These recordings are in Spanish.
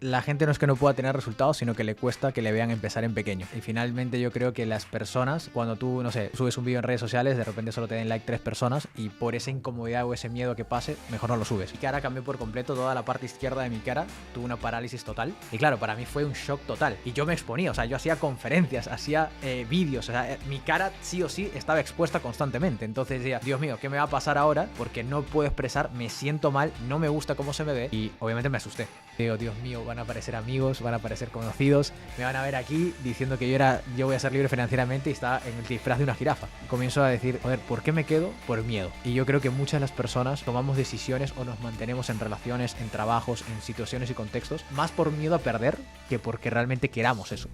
La gente no es que no pueda tener resultados, sino que le cuesta que le vean empezar en pequeño. Y finalmente yo creo que las personas, cuando tú, no sé, subes un vídeo en redes sociales, de repente solo te den like 3 personas y por esa incomodidad o ese miedo que pase, mejor no lo subes. Mi cara cambió por completo, toda la parte izquierda de mi cara tuvo una parálisis total. Y claro, para mí fue un shock total. Y yo me exponía, o sea, yo hacía conferencias, hacía vídeos, o sea, mi cara sí o sí estaba expuesta constantemente. Entonces decía, Dios mío, ¿qué me va a pasar ahora? Porque no puedo expresar, me siento mal, no me gusta cómo se me ve y obviamente me asusté. Digo, Dios mío, van a aparecer amigos, van a aparecer conocidos, me van a ver aquí diciendo que yo voy a ser libre financieramente y está en el disfraz de una jirafa. Comienzo a decir, joder, ¿por qué me quedo? Por miedo. Y yo creo que muchas de las personas tomamos decisiones o nos mantenemos en relaciones, en trabajos, en situaciones y contextos, más por miedo a perder que porque realmente queramos eso.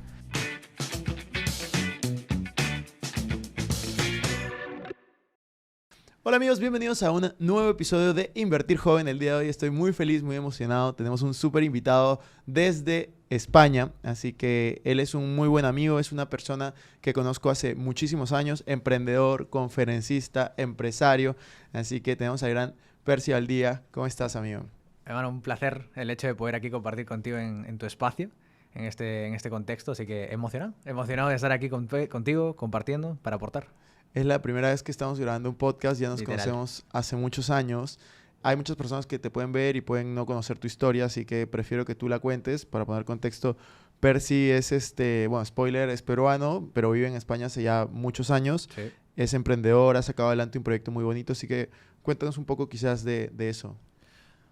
Hola amigos, bienvenidos a un nuevo episodio de Invertir Joven. El día de hoy estoy muy feliz, muy emocionado. Tenemos un súper invitado desde España, así que él es un muy buen amigo, es una persona que conozco hace muchísimos años, emprendedor, conferencista, empresario. Así que tenemos al gran Percy Valdía. ¿Cómo estás, amigo? Hermano, un placer el hecho de poder aquí compartir contigo en tu espacio, en este contexto, así que emocionado de estar aquí contigo, compartiendo, para aportar. Es la primera vez que estamos grabando un podcast, ya nos Literal. conocemos hace muchos años. Hay muchas personas que te pueden ver y pueden no conocer tu historia, así que prefiero que tú la cuentes para poner contexto. Percy es bueno, spoiler, es peruano, pero vive en España hace ya muchos años. Sí. Es emprendedor, ha sacado adelante un proyecto muy bonito, así que cuéntanos un poco quizás de eso.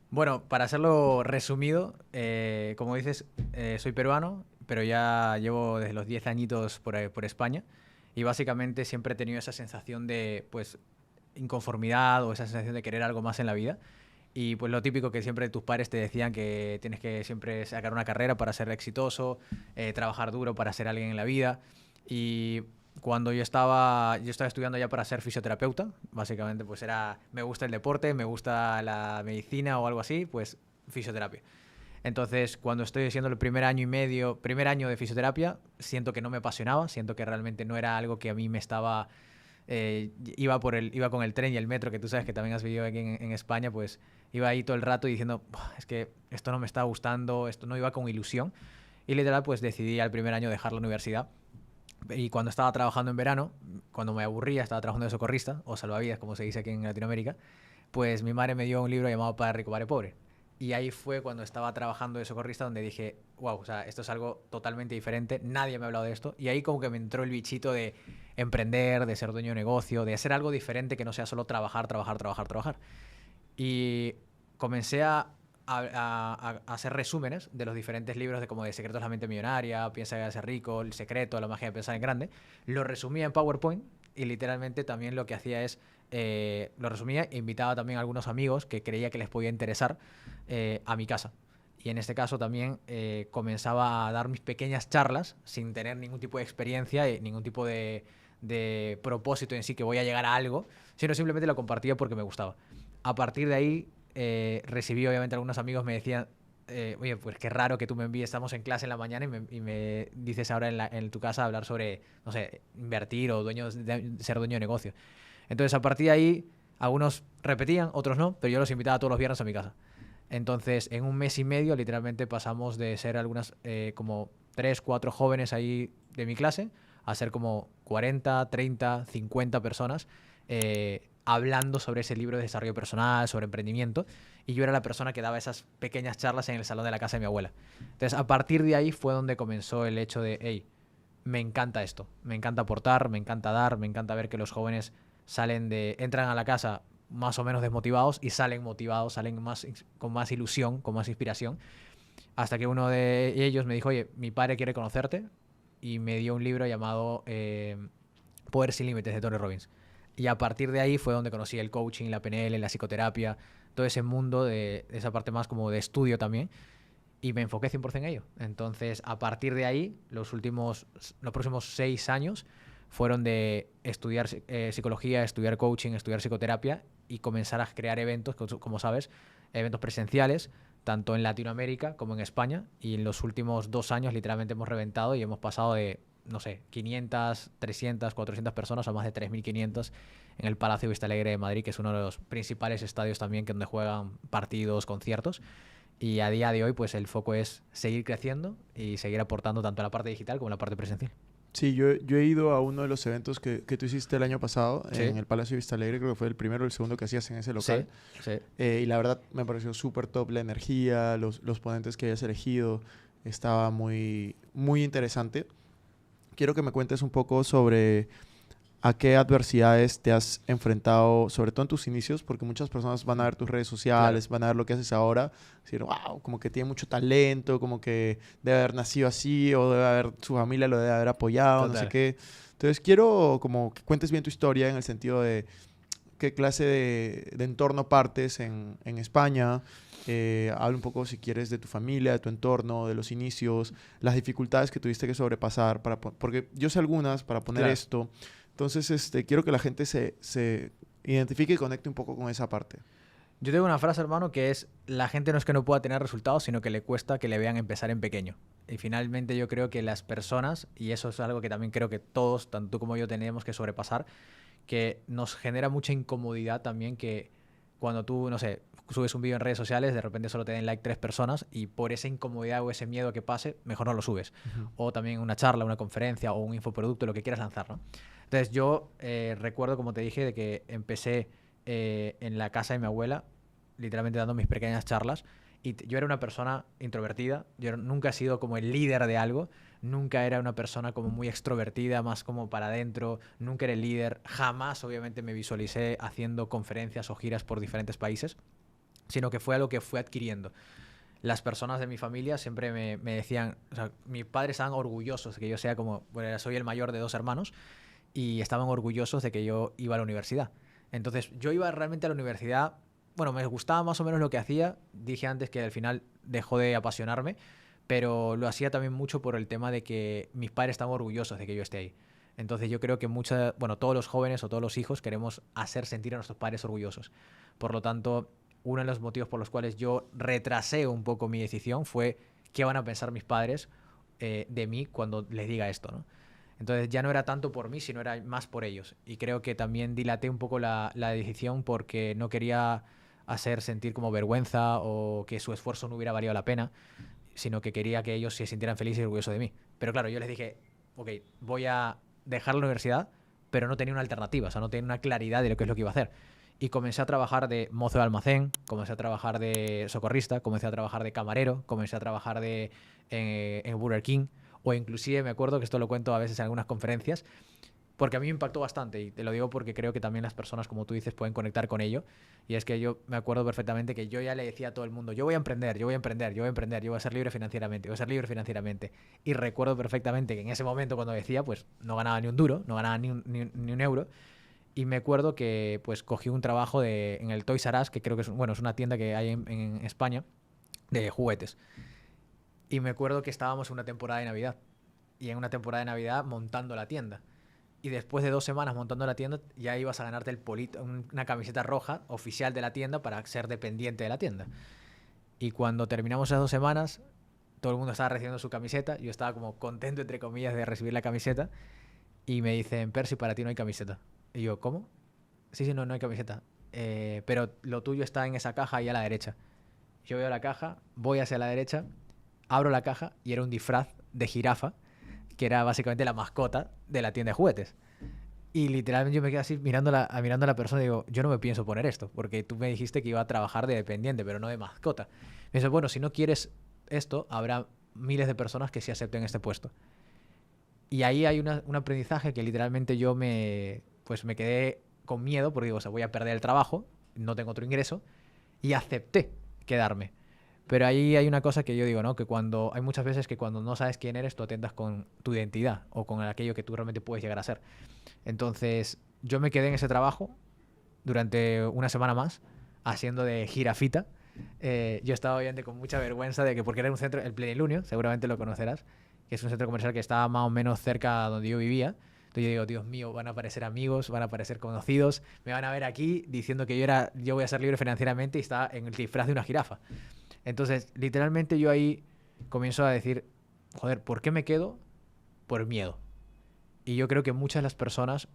Bueno, para hacerlo resumido, como dices, soy peruano, pero ya llevo desde los 10 añitos por España y básicamente siempre he tenido esa sensación de, pues, inconformidad o esa sensación de querer algo más en la vida. Y pues lo típico que siempre tus padres te decían, que tienes que siempre sacar una carrera para ser exitoso, trabajar duro para ser alguien en la vida. Y cuando yo estaba estudiando ya para ser fisioterapeuta, básicamente pues me gusta el deporte, me gusta la medicina o algo así, pues fisioterapia. Entonces, cuando estoy haciendo el primer año de fisioterapia, siento que no me apasionaba, siento que realmente no era algo que a mí me estaba... iba con el tren y el metro, que tú sabes que también has vivido aquí en España, pues iba ahí todo el rato diciendo, es que esto no me está gustando, esto no iba con ilusión. Y literal, pues decidí al primer año dejar la universidad. Y cuando estaba trabajando en verano, cuando me aburría, estaba trabajando de socorrista, o salvavidas, como se dice aquí en Latinoamérica, pues mi madre me dio un libro llamado Padre Rico, Padre Pobre. Y ahí fue cuando estaba trabajando de socorrista donde dije, wow, o sea, esto es algo totalmente diferente, nadie me ha hablado de esto. Y ahí como que me entró el bichito de emprender, de ser dueño de negocio, de hacer algo diferente que no sea solo trabajar, trabajar, trabajar, trabajar. Y comencé a hacer resúmenes de los diferentes libros de como de Secretos de la Mente Millonaria, Piensa que ser rico, El Secreto, La Magia de Pensar en Grande. Lo resumía en PowerPoint y literalmente también lo que hacía es, lo resumía e invitaba también a algunos amigos que creía que les podía interesar a mi casa. Y en este caso también comenzaba a dar mis pequeñas charlas sin tener ningún tipo de experiencia y ningún tipo de propósito en sí que voy a llegar a algo, sino simplemente lo compartía porque me gustaba. A partir de ahí recibí, obviamente, algunos amigos me decían, oye, pues qué raro que tú me envíes, estamos en clase en la mañana y me dices ahora en tu casa hablar sobre, no sé, invertir o ser dueño de negocio. Entonces, a partir de ahí, algunos repetían, otros no, pero yo los invitaba todos los viernes a mi casa. Entonces, en un mes y medio, literalmente pasamos de ser como 3, 4 jóvenes ahí de mi clase a ser como 40, 30, 50 personas hablando sobre ese libro de desarrollo personal, sobre emprendimiento, y yo era la persona que daba esas pequeñas charlas en el salón de la casa de mi abuela. Entonces, a partir de ahí fue donde comenzó el hecho de, hey, me encanta esto, me encanta aportar, me encanta dar, me encanta ver que los jóvenes entran a la casa más o menos desmotivados y salen motivados, con más ilusión, con más inspiración, hasta que uno de ellos me dijo, oye, mi padre quiere conocerte, y me dio un libro llamado Poder sin Límites, de Tony Robbins. Y a partir de ahí fue donde conocí el coaching, la PNL, la psicoterapia, todo ese mundo de esa parte más como de estudio también. Y me enfoqué 100% en ello. Entonces, a partir de ahí, los próximos 6 años fueron de estudiar psicología, estudiar coaching, estudiar psicoterapia y comenzar a crear eventos, como sabes, eventos presenciales, tanto en Latinoamérica como en España. Y en los últimos 2 años literalmente hemos reventado y hemos pasado de, no sé, 500, 300, 400 personas a más de 3.500 en el Palacio Vista Alegre de Madrid, que es uno de los principales estadios también donde juegan partidos, conciertos. Y a día de hoy, pues el foco es seguir creciendo y seguir aportando tanto a la parte digital como a la parte presencial. Sí, yo he ido a uno de los eventos que tú hiciste el año pasado en Sí, el Palacio de Vista Alegre, creo que fue el primero o el segundo que hacías en ese sí, local. sí. Y la verdad me pareció súper top la energía, los ponentes que hayas elegido, estaba muy, muy interesante. Quiero que me cuentes un poco sobre a qué adversidades te has enfrentado, sobre todo en tus inicios, porque muchas personas van a ver tus redes Claro, sociales, van a ver lo que haces ahora, decir, wow, como que tiene mucho talento, como que debe haber nacido así, o debe haber, su familia lo debe haber apoyado, no sé total. qué. Entonces quiero como que cuentes bien tu historia en el sentido de qué clase de entorno partes en España. Habla un poco, si quieres, de tu familia, de tu entorno, de los inicios, las dificultades que tuviste que sobrepasar, porque yo sé algunas para poner Claro. esto. Entonces, quiero que la gente se identifique y conecte un poco con esa parte. Yo tengo una frase, hermano, que es, la gente no es que no pueda tener resultados, sino que le cuesta que le vean empezar en pequeño. Y finalmente yo creo que las personas, y eso es algo que también creo que todos, tanto tú como yo, tenemos que sobrepasar, que nos genera mucha incomodidad también que cuando tú, no sé, subes un vídeo en redes sociales, de repente solo te den like 3 personas y por esa incomodidad o ese miedo que pase, mejor no lo subes. Ujú. O también una charla, una conferencia o un infoproducto, lo que quieras lanzar, ¿no? Entonces yo recuerdo, como te dije, de que empecé en la casa de mi abuela, literalmente dando mis pequeñas charlas. Y yo era una persona introvertida, nunca he sido como el líder de algo, nunca era una persona como muy extrovertida, más como para adentro, nunca era el líder, jamás obviamente me visualicé haciendo conferencias o giras por diferentes países, sino que fue algo que fui adquiriendo. Las personas de mi familia siempre me decían, o sea, mis padres estaban orgullosos de que yo sea como, bueno, soy el mayor de 2 hermanos, y estaban orgullosos de que yo iba a la universidad. Entonces, yo iba realmente a la universidad, bueno, me gustaba más o menos lo que hacía, dije antes que al final dejó de apasionarme, pero lo hacía también mucho por el tema de que mis padres estaban orgullosos de que yo esté ahí. Entonces yo creo que bueno, todos los jóvenes o todos los hijos queremos hacer sentir a nuestros padres orgullosos. Por lo tanto, uno de los motivos por los cuales yo retrasé un poco mi decisión fue qué van a pensar mis padres de mí cuando les diga esto, ¿no? Entonces ya no era tanto por mí, sino era más por ellos. Y creo que también dilaté un poco la decisión porque no quería hacer sentir como vergüenza o que su esfuerzo no hubiera valido la pena, sino que quería que ellos se sintieran felices y orgullosos de mí. Pero claro, yo les dije, ok, voy a dejar la universidad, pero no tenía una alternativa, o sea, no tenía una claridad de lo que es lo que iba a hacer. Y comencé a trabajar de mozo de almacén, comencé a trabajar de socorrista, comencé a trabajar de camarero, comencé a trabajar en Burger King, o inclusive me acuerdo que esto lo cuento a veces en algunas conferencias, porque a mí me impactó bastante y te lo digo porque creo que también las personas, como tú dices, pueden conectar con ello. Y es que yo me acuerdo perfectamente que yo ya le decía a todo el mundo, yo voy a emprender, yo voy a emprender, yo voy a emprender, yo voy a ser libre financieramente, yo voy a ser libre financieramente. Y recuerdo perfectamente que en ese momento cuando decía, pues no ganaba ni un duro, no ganaba ni un euro. Y me acuerdo que pues cogí un trabajo en el Toys R Us, que creo que es, bueno, es una tienda que hay en España de juguetes. Y me acuerdo que estábamos en una temporada de Navidad. Y en una temporada de Navidad montando la tienda. Y después de 2 semanas montando la tienda, ya ibas a ganarte una camiseta roja oficial de la tienda para ser dependiente de la tienda. Y cuando terminamos esas 2 semanas, todo el mundo estaba recibiendo su camiseta. Yo estaba como contento, entre comillas, de recibir la camiseta. Y me dicen, Percy, para ti no hay camiseta. Y yo, ¿cómo? Sí, sí, no, no hay camiseta. Pero lo tuyo está en esa caja ahí a la derecha. Yo veo la caja, voy hacia la derecha, abro la caja y era un disfraz de jirafa, que era básicamente la mascota de la tienda de juguetes. Y literalmente yo me quedé así mirando a la persona y digo, yo no me pienso poner esto, porque tú me dijiste que iba a trabajar de dependiente, pero no de mascota. Me dice, bueno, si no quieres esto, habrá miles de personas que sí acepten este puesto. Y ahí hay un aprendizaje que literalmente pues me quedé con miedo, porque digo, o sea, voy a perder el trabajo, no tengo otro ingreso, y acepté quedarme. Pero ahí hay una cosa que yo digo, ¿no? Que hay muchas veces que cuando no sabes quién eres, tú atentas con tu identidad o con aquello que tú realmente puedes llegar a ser. Entonces, yo me quedé en ese trabajo durante una semana más, haciendo de jirafita. Yo estaba obviamente con mucha vergüenza de que, porque era un centro, el Plenilunio, seguramente lo conocerás, que es un centro comercial que estaba más o menos cerca donde yo vivía. Entonces yo digo, Dios mío, van a aparecer amigos, van a aparecer conocidos, me van a ver aquí diciendo que yo voy a ser libre financieramente y estaba en el disfraz de una jirafa. Entonces, literalmente yo ahí comienzo a decir, joder, ¿por qué me quedo? Por miedo. Y yo creo que muchas de las personas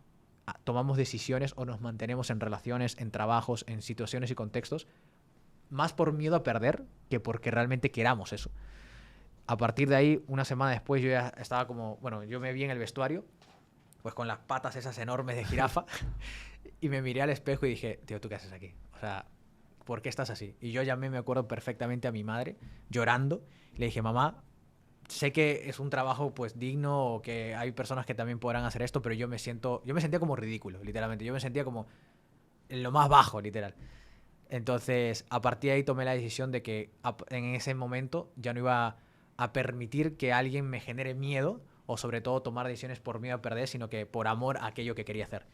tomamos decisiones o nos mantenemos en relaciones, en trabajos, en situaciones y contextos más por miedo a perder que porque realmente queramos eso. A partir de ahí, una semana después, yo ya estaba como, bueno, yo me vi en el vestuario, pues con las patas esas enormes de jirafa, y me miré al espejo y dije, tío, ¿tú qué haces aquí? O sea, ¿por qué estás así? Y yo llamé, me acuerdo perfectamente a mi madre, llorando, y le dije, mamá, sé que es un trabajo pues digno o que hay personas que también podrán hacer esto, pero yo me sentía como ridículo, literalmente. Yo me sentía como en lo más bajo, literal. Entonces, a partir de ahí tomé la decisión de que en ese momento ya no iba a permitir que alguien me genere miedo o sobre todo tomar decisiones por miedo a perder, sino que por amor a aquello que quería hacer.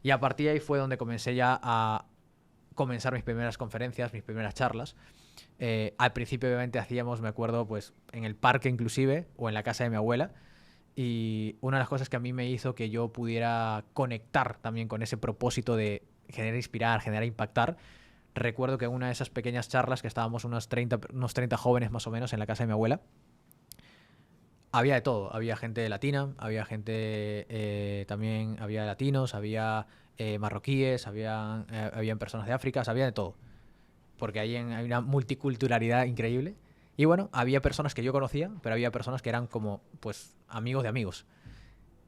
Y a partir de ahí fue donde comencé ya a comenzar mis primeras conferencias, mis primeras charlas. Al principio obviamente hacíamos, me acuerdo, pues en el parque inclusive o en la casa de mi abuela. Y una de las cosas que a mí me hizo que yo pudiera conectar también con ese propósito de generar, inspirar, generar, impactar, recuerdo que en una de esas pequeñas charlas que estábamos unos 30 jóvenes más o menos en la casa de mi abuela, había de todo. Había gente latina, había gente también, había latinos, había marroquíes, habían personas de África, había de todo. Porque hay una multiculturalidad increíble. Y bueno, había personas que yo conocía, pero había personas que eran como, pues, amigos de amigos.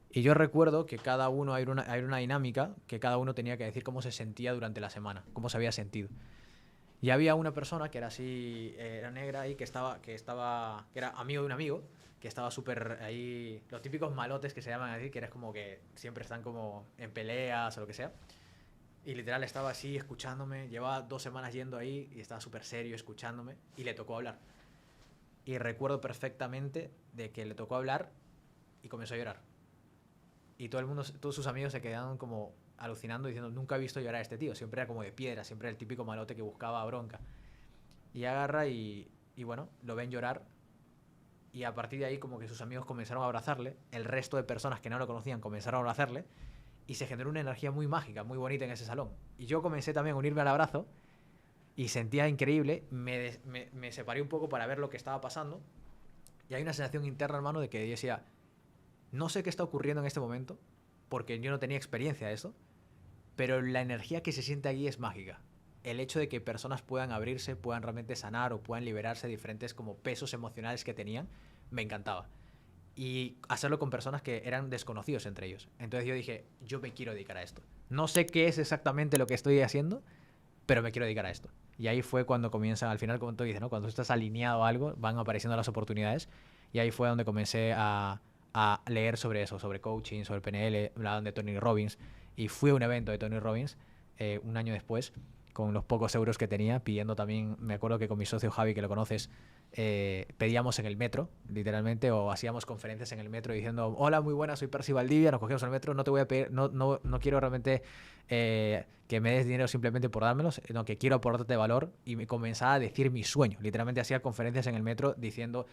Y yo recuerdo que cada uno, hay una dinámica que cada uno tenía que decir cómo se sentía durante la semana, cómo se había sentido. Y había una persona que era así, era negra y que era amigo de un amigo, que estaba súper ahí, los típicos malotes que se llaman así, que eres como que siempre están como en peleas o lo que sea. Y literal estaba así escuchándome, llevaba 2 semanas yendo ahí y estaba súper serio escuchándome y le tocó hablar. Y recuerdo perfectamente de que le tocó hablar y comenzó a llorar. Y todo el mundo, todos sus amigos se quedaron como alucinando diciendo, nunca he visto llorar a este tío, siempre era como de piedra, siempre era el típico malote que buscaba bronca. Y agarra y bueno, lo ven llorar y a partir de ahí como que sus amigos comenzaron a abrazarle, el resto de personas que no lo conocían comenzaron a abrazarle y se generó una energía muy mágica, muy bonita en ese salón. Y yo comencé también a unirme al abrazo y sentía increíble, me separé un poco para ver lo que estaba pasando y hay una sensación interna, hermano, de que yo decía, no sé qué está ocurriendo en este momento, porque yo no tenía experiencia de eso, pero la energía que se siente allí es mágica. El hecho de que personas puedan abrirse, puedan realmente sanar o puedan liberarse de diferentes como pesos emocionales que tenían, me encantaba. Y hacerlo con personas que eran desconocidos entre ellos. Entonces yo dije, yo me quiero dedicar a esto. No sé qué es exactamente lo que estoy haciendo, pero me quiero dedicar a esto. Y ahí fue cuando comienzan, al final, como tú dices, ¿no? Cuando tú estás alineado a algo, van apareciendo las oportunidades. Y ahí fue donde comencé a leer sobre eso, sobre coaching, sobre PNL, hablaban de Tony Robbins. Y fui a un evento de Tony Robbins un año después, con los pocos euros que tenía, pidiendo también, me acuerdo que con mi socio Javi, que lo conoces, pedíamos en el metro, literalmente, o hacíamos conferencias en el metro diciendo, hola, muy buenas, soy Percy Valdivia, nos cogimos el metro, no te voy a pedir, no quiero realmente que me des dinero simplemente por dármelos, no, que quiero aportarte valor, y me comenzaba a decir mi sueño. Literalmente hacía conferencias en el metro diciendo,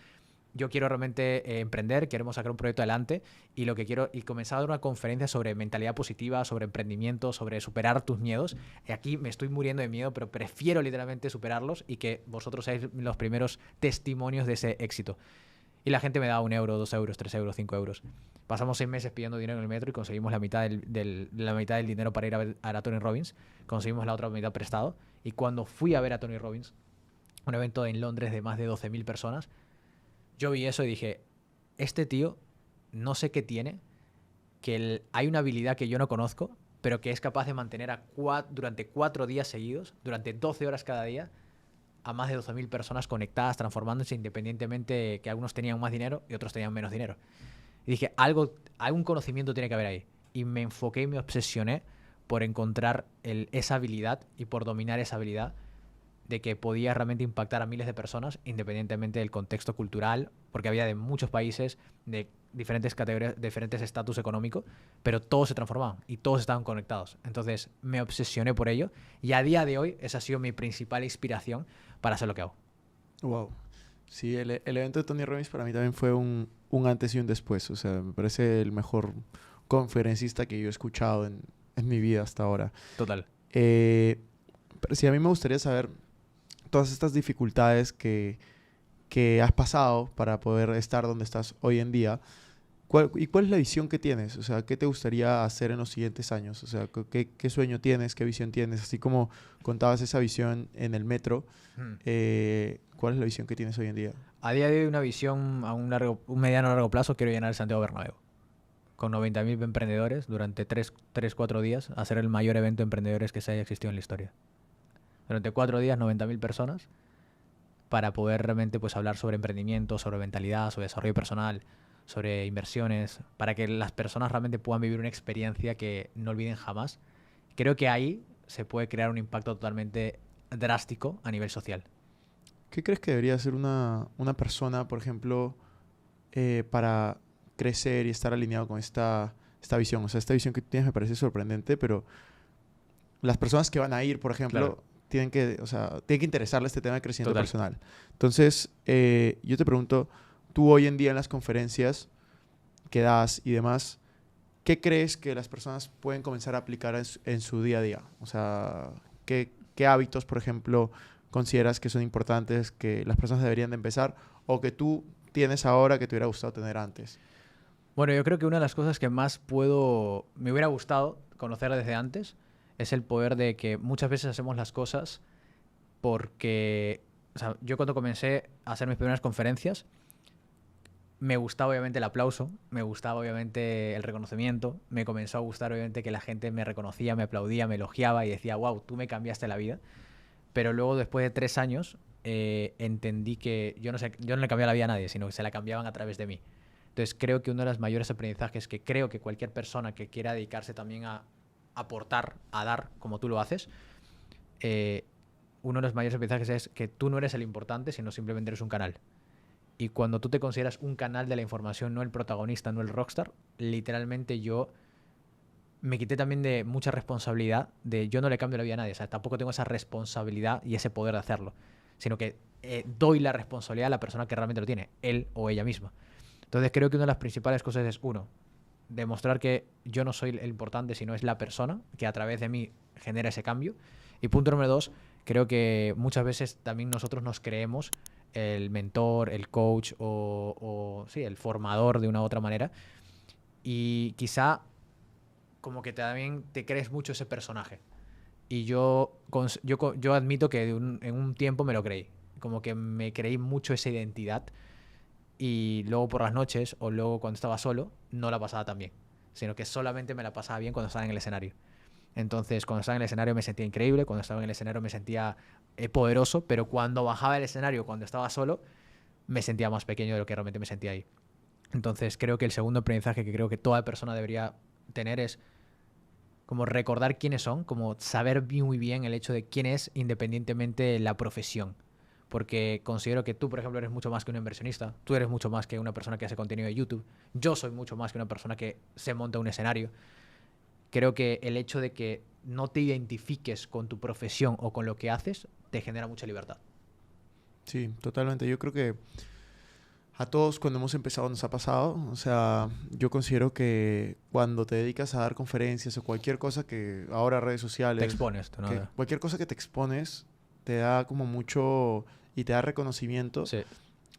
yo quiero realmente emprender, queremos sacar un proyecto adelante y lo que quiero, y comenzaba a dar una conferencia sobre mentalidad positiva, sobre emprendimiento, sobre superar tus miedos. Y aquí me estoy muriendo de miedo, pero prefiero literalmente superarlos y que vosotros seáis los primeros testimonios de ese éxito. Y la gente me daba 1 euro, 2 euros, 3 euros, 5 euros. Pasamos 6 meses pidiendo dinero en el metro y conseguimos la mitad del dinero para ir a ver a Tony Robbins. Conseguimos la otra mitad prestado. Y cuando fui a ver a Tony Robbins, un evento en Londres de más de 12.000 personas, yo vi eso y dije, este tío no sé qué tiene, que hay una habilidad que yo no conozco, pero que es capaz de mantener durante 4 días seguidos, durante 12 horas cada día, a más de 12.000 personas conectadas, transformándose independientemente de que algunos tenían más dinero y otros tenían menos dinero. Y dije, algún conocimiento tiene que haber ahí. Y me enfoqué y me obsesioné por encontrar esa habilidad y por dominar esa habilidad de que podía realmente impactar a miles de personas independientemente del contexto cultural, porque había de muchos países, de diferentes categorías, de diferentes estatus económico, pero todos se transformaban y todos estaban conectados. Entonces me obsesioné por ello y a día de hoy esa ha sido mi principal inspiración para hacer lo que hago. Wow. Sí, el evento de Tony Robbins para mí también fue un antes y un después. O sea, me parece el mejor conferencista que yo he escuchado en mi vida hasta ahora. Total. Pero sí, a mí me gustaría saber todas estas dificultades que has pasado para poder estar donde estás hoy en día. ¿Y cuál es la visión que tienes? O sea, ¿qué te gustaría hacer en los siguientes años? O sea, ¿qué sueño tienes? ¿Qué visión tienes? Así como contabas esa visión en el metro, Hmm. ¿cuál es la visión que tienes hoy en día? A día de hoy, una visión a un mediano largo plazo, quiero llenar el Santiago Bernabéu con 90.000 emprendedores durante 4 días, hacer el mayor evento de emprendedores que se haya existido en la historia. Durante 4 días, 90.000 personas, para poder realmente pues, hablar sobre emprendimiento, sobre mentalidad, sobre desarrollo personal, sobre inversiones, para que las personas realmente puedan vivir una experiencia que no olviden jamás. Creo que ahí se puede crear un impacto totalmente drástico a nivel social. ¿Qué crees que debería hacer una persona, por ejemplo, para crecer y estar alineado con esta visión? O sea, esta visión que tú tienes me parece sorprendente, pero las personas que van a ir, por ejemplo, Claro. tienen que interesarle este tema de crecimiento Total. personal. Entonces, yo te pregunto, tú hoy en día en las conferencias que das y demás, ¿qué crees que las personas pueden comenzar a aplicar en su día a día? O sea, ¿qué hábitos, por ejemplo, consideras que son importantes, que las personas deberían de empezar o que tú tienes ahora que te hubiera gustado tener antes? Bueno, yo creo que una de las cosas que más me hubiera gustado conocer desde antes es el poder de que muchas veces hacemos las cosas porque, o sea, yo cuando comencé a hacer mis primeras conferencias, me gustaba obviamente el aplauso, me gustaba obviamente el reconocimiento, me comenzó a gustar obviamente que la gente me reconocía, me aplaudía, me elogiaba y decía, wow, tú me cambiaste la vida. Pero luego, después de 3 años, entendí que yo no le cambiaba la vida a nadie, sino que se la cambiaban a través de mí. Entonces, creo que uno de los mayores aprendizajes que creo que cualquier persona que quiera dedicarse también a aportar, a dar, como tú lo haces, eh, uno de los mayores aprendizajes es que tú no eres el importante, sino simplemente eres un canal. Y cuando tú te consideras un canal de la información, no el protagonista, no el rockstar, literalmente yo me quité también de mucha responsabilidad de yo no le cambio la vida a nadie, o sea, tampoco tengo esa responsabilidad y ese poder de hacerlo, sino que doy la responsabilidad a la persona que realmente lo tiene, él o ella misma. Entonces creo que una de las principales cosas es, uno, demostrar que yo no soy el importante, sino es la persona que a través de mí genera ese cambio. Y punto número 2, creo que muchas veces también nosotros nos creemos el mentor, el coach o sí, el formador de una u otra manera. Y quizá como que también te crees mucho ese personaje. Y yo admito que en un tiempo me lo creí. Como que me creí mucho esa identidad y luego por las noches o luego cuando estaba solo no la pasaba tan bien, sino que solamente me la pasaba bien cuando estaba en el escenario. Entonces, cuando estaba en el escenario me sentía increíble, cuando estaba en el escenario me sentía poderoso, pero cuando bajaba del escenario, cuando estaba solo, me sentía más pequeño de lo que realmente me sentía ahí. Entonces, creo que el segundo aprendizaje que creo que toda persona debería tener es como recordar quiénes son, como saber muy bien el hecho de quién es independientemente de la profesión. Porque considero que tú, por ejemplo, eres mucho más que un inversionista, tú eres mucho más que una persona que hace contenido de YouTube, yo soy mucho más que una persona que se monta un escenario. Creo que el hecho de que no te identifiques con tu profesión o con lo que haces te genera mucha libertad. Sí, totalmente. Yo creo que a todos cuando hemos empezado nos ha pasado. O sea, yo considero que cuando te dedicas a dar conferencias o cualquier cosa que ahora redes Te sociales, expones, ¿no? cualquier cosa que te expones, te da como mucho y te da reconocimiento. Sí,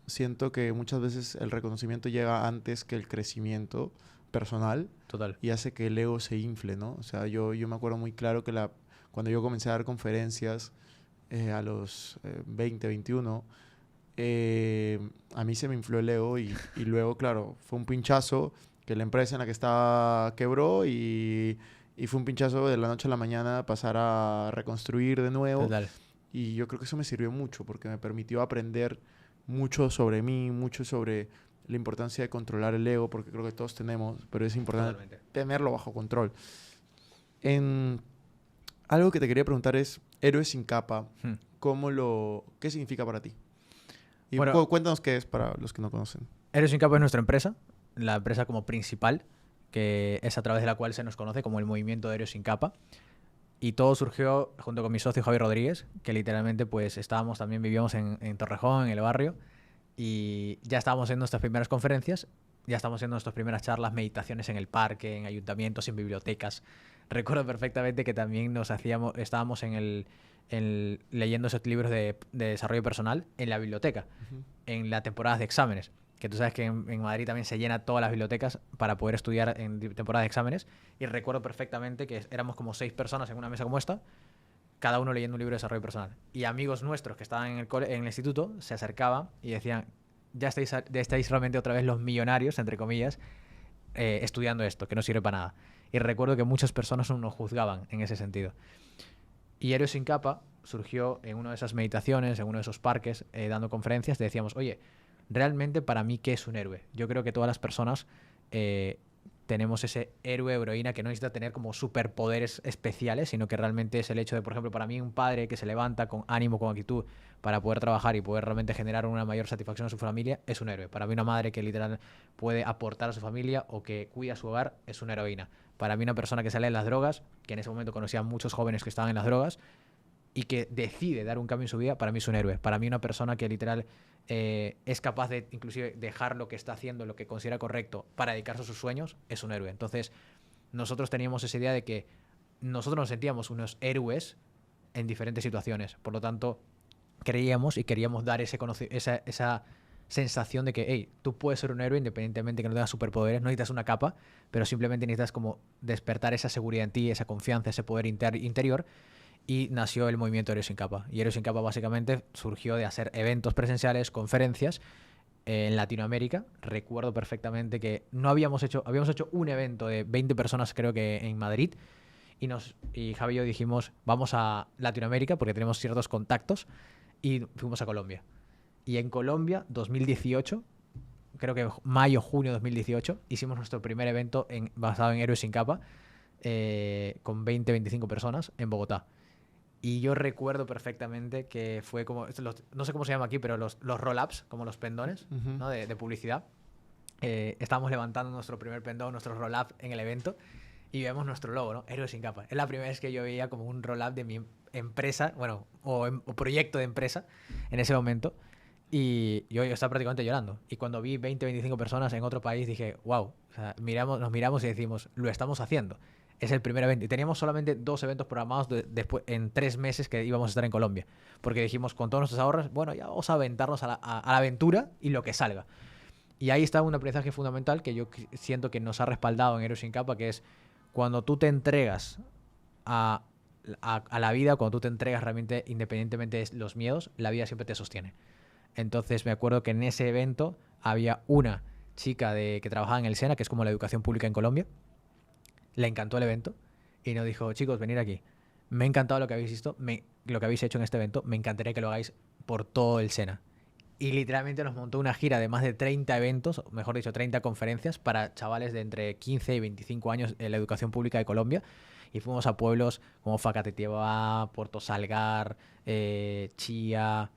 Siento que muchas veces el reconocimiento llega antes que el crecimiento personal total. y hace que el ego se infle, ¿no? O sea, yo me acuerdo muy claro que cuando yo comencé a dar conferencias a los 20, 21, a mí se me infló el ego y luego, claro, fue un pinchazo que la empresa en la que estaba quebró y fue un pinchazo de la noche a la mañana pasar a reconstruir de nuevo. Total. Y yo creo que eso me sirvió mucho porque me permitió aprender mucho sobre mí, mucho sobre la importancia de controlar el ego, porque creo que todos tenemos, pero es importante Totalmente. tenerlo bajo control. En algo que te quería preguntar es, Héroes sin capa, Hmm. ¿qué significa para ti? Y Bueno, cuéntanos qué es para los que no conocen. Héroes sin Capa es nuestra empresa, la empresa como principal, que es a través de la cual se nos conoce como el movimiento de Héroes sin Capa. Y todo surgió junto con mi socio Javi Rodríguez, que literalmente pues vivíamos en Torrejón, en el barrio, y ya estábamos haciendo nuestras primeras conferencias, ya estábamos haciendo nuestras primeras charlas, meditaciones en el parque, en ayuntamientos, en bibliotecas. Recuerdo perfectamente que también estábamos leyendo esos libros de desarrollo personal en la biblioteca, Ujú. en la temporada de exámenes, que tú sabes que en Madrid también se llena todas las bibliotecas para poder estudiar en temporada de exámenes. Y recuerdo perfectamente que éramos como 6 personas en una mesa como esta, cada uno leyendo un libro de desarrollo personal. Y amigos nuestros que estaban en el instituto se acercaban y decían, ya estáis realmente otra vez los millonarios, entre comillas, estudiando esto, que no sirve para nada. Y recuerdo que muchas personas nos juzgaban en ese sentido. Y Héroes sin Capa surgió en una de esas meditaciones, en uno de esos parques, dando conferencias, decíamos, oye, realmente para mí, ¿qué es un héroe? Yo creo que todas las personas tenemos ese héroe o heroína que no necesita tener como superpoderes especiales, sino que realmente es el hecho de, por ejemplo, para mí un padre que se levanta con ánimo, con actitud para poder trabajar y poder realmente generar una mayor satisfacción a su familia, es un héroe. Para mí una madre que literal puede aportar a su familia o que cuida su hogar, es una heroína. Para mí una persona que sale de las drogas, que en ese momento conocía a muchos jóvenes que estaban en las drogas, y que decide dar un cambio en su vida, para mí es un héroe. Para mí una persona que literal es capaz de inclusive dejar lo que está haciendo, lo que considera correcto, para dedicarse a sus sueños, es un héroe. Entonces, nosotros teníamos esa idea de que nosotros nos sentíamos unos héroes en diferentes situaciones. Por lo tanto, creíamos y queríamos dar esa sensación de que, hey, tú puedes ser un héroe independientemente que no tengas superpoderes, no necesitas una capa, pero simplemente necesitas como despertar esa seguridad en ti, esa confianza, ese poder interior. Y nació el movimiento Héroes sin Capa. Y Héroes sin Capa básicamente surgió de hacer eventos presenciales, conferencias en Latinoamérica. Recuerdo perfectamente que habíamos hecho un evento de 20 personas, creo que en Madrid, y Javi y yo dijimos, vamos a Latinoamérica porque tenemos ciertos contactos, y fuimos a Colombia. Y en Colombia, 2018, creo que mayo, junio de 2018, hicimos nuestro primer evento basado en Héroes sin Capa, con 20-25 personas en Bogotá. Y yo recuerdo perfectamente que fue como, no sé cómo se llama aquí, pero los roll-ups, como los pendones, ¿no? de publicidad. Estábamos levantando nuestro primer pendón, nuestro roll-up en el evento, y vemos nuestro logo, ¿no? Héroes sin Capa. Es la primera vez que yo veía como un roll-up de mi empresa, bueno, o proyecto de empresa en ese momento. Y yo estaba prácticamente llorando. Y cuando vi 20-25 personas en otro país, dije, wow, o sea, nos miramos y decimos, lo estamos haciendo. Es el primer evento. Y teníamos solamente 2 eventos programados después, en 3 meses que íbamos a estar en Colombia. Porque dijimos, con todos nuestros ahorros, bueno, ya vamos a aventarnos a la aventura y lo que salga. Y ahí está un aprendizaje fundamental que yo siento que nos ha respaldado en Héroes sin Capa, que es cuando tú te entregas a la vida, cuando tú te entregas realmente, independientemente de los miedos, la vida siempre te sostiene. Entonces me acuerdo que en ese evento había una chica que trabajaba en el SENA, que es como la educación pública en Colombia. Le encantó el evento y nos dijo, chicos, venid aquí. Me ha encantado lo que habéis visto, lo que habéis hecho en este evento. Me encantaría que lo hagáis por todo el SENA. Y literalmente nos montó una gira de más de 30 eventos, o mejor dicho, 30 conferencias para chavales de entre 15 y 25 años en la educación pública de Colombia. Y fuimos a pueblos como Facatativá, Puerto Salgar, Chía,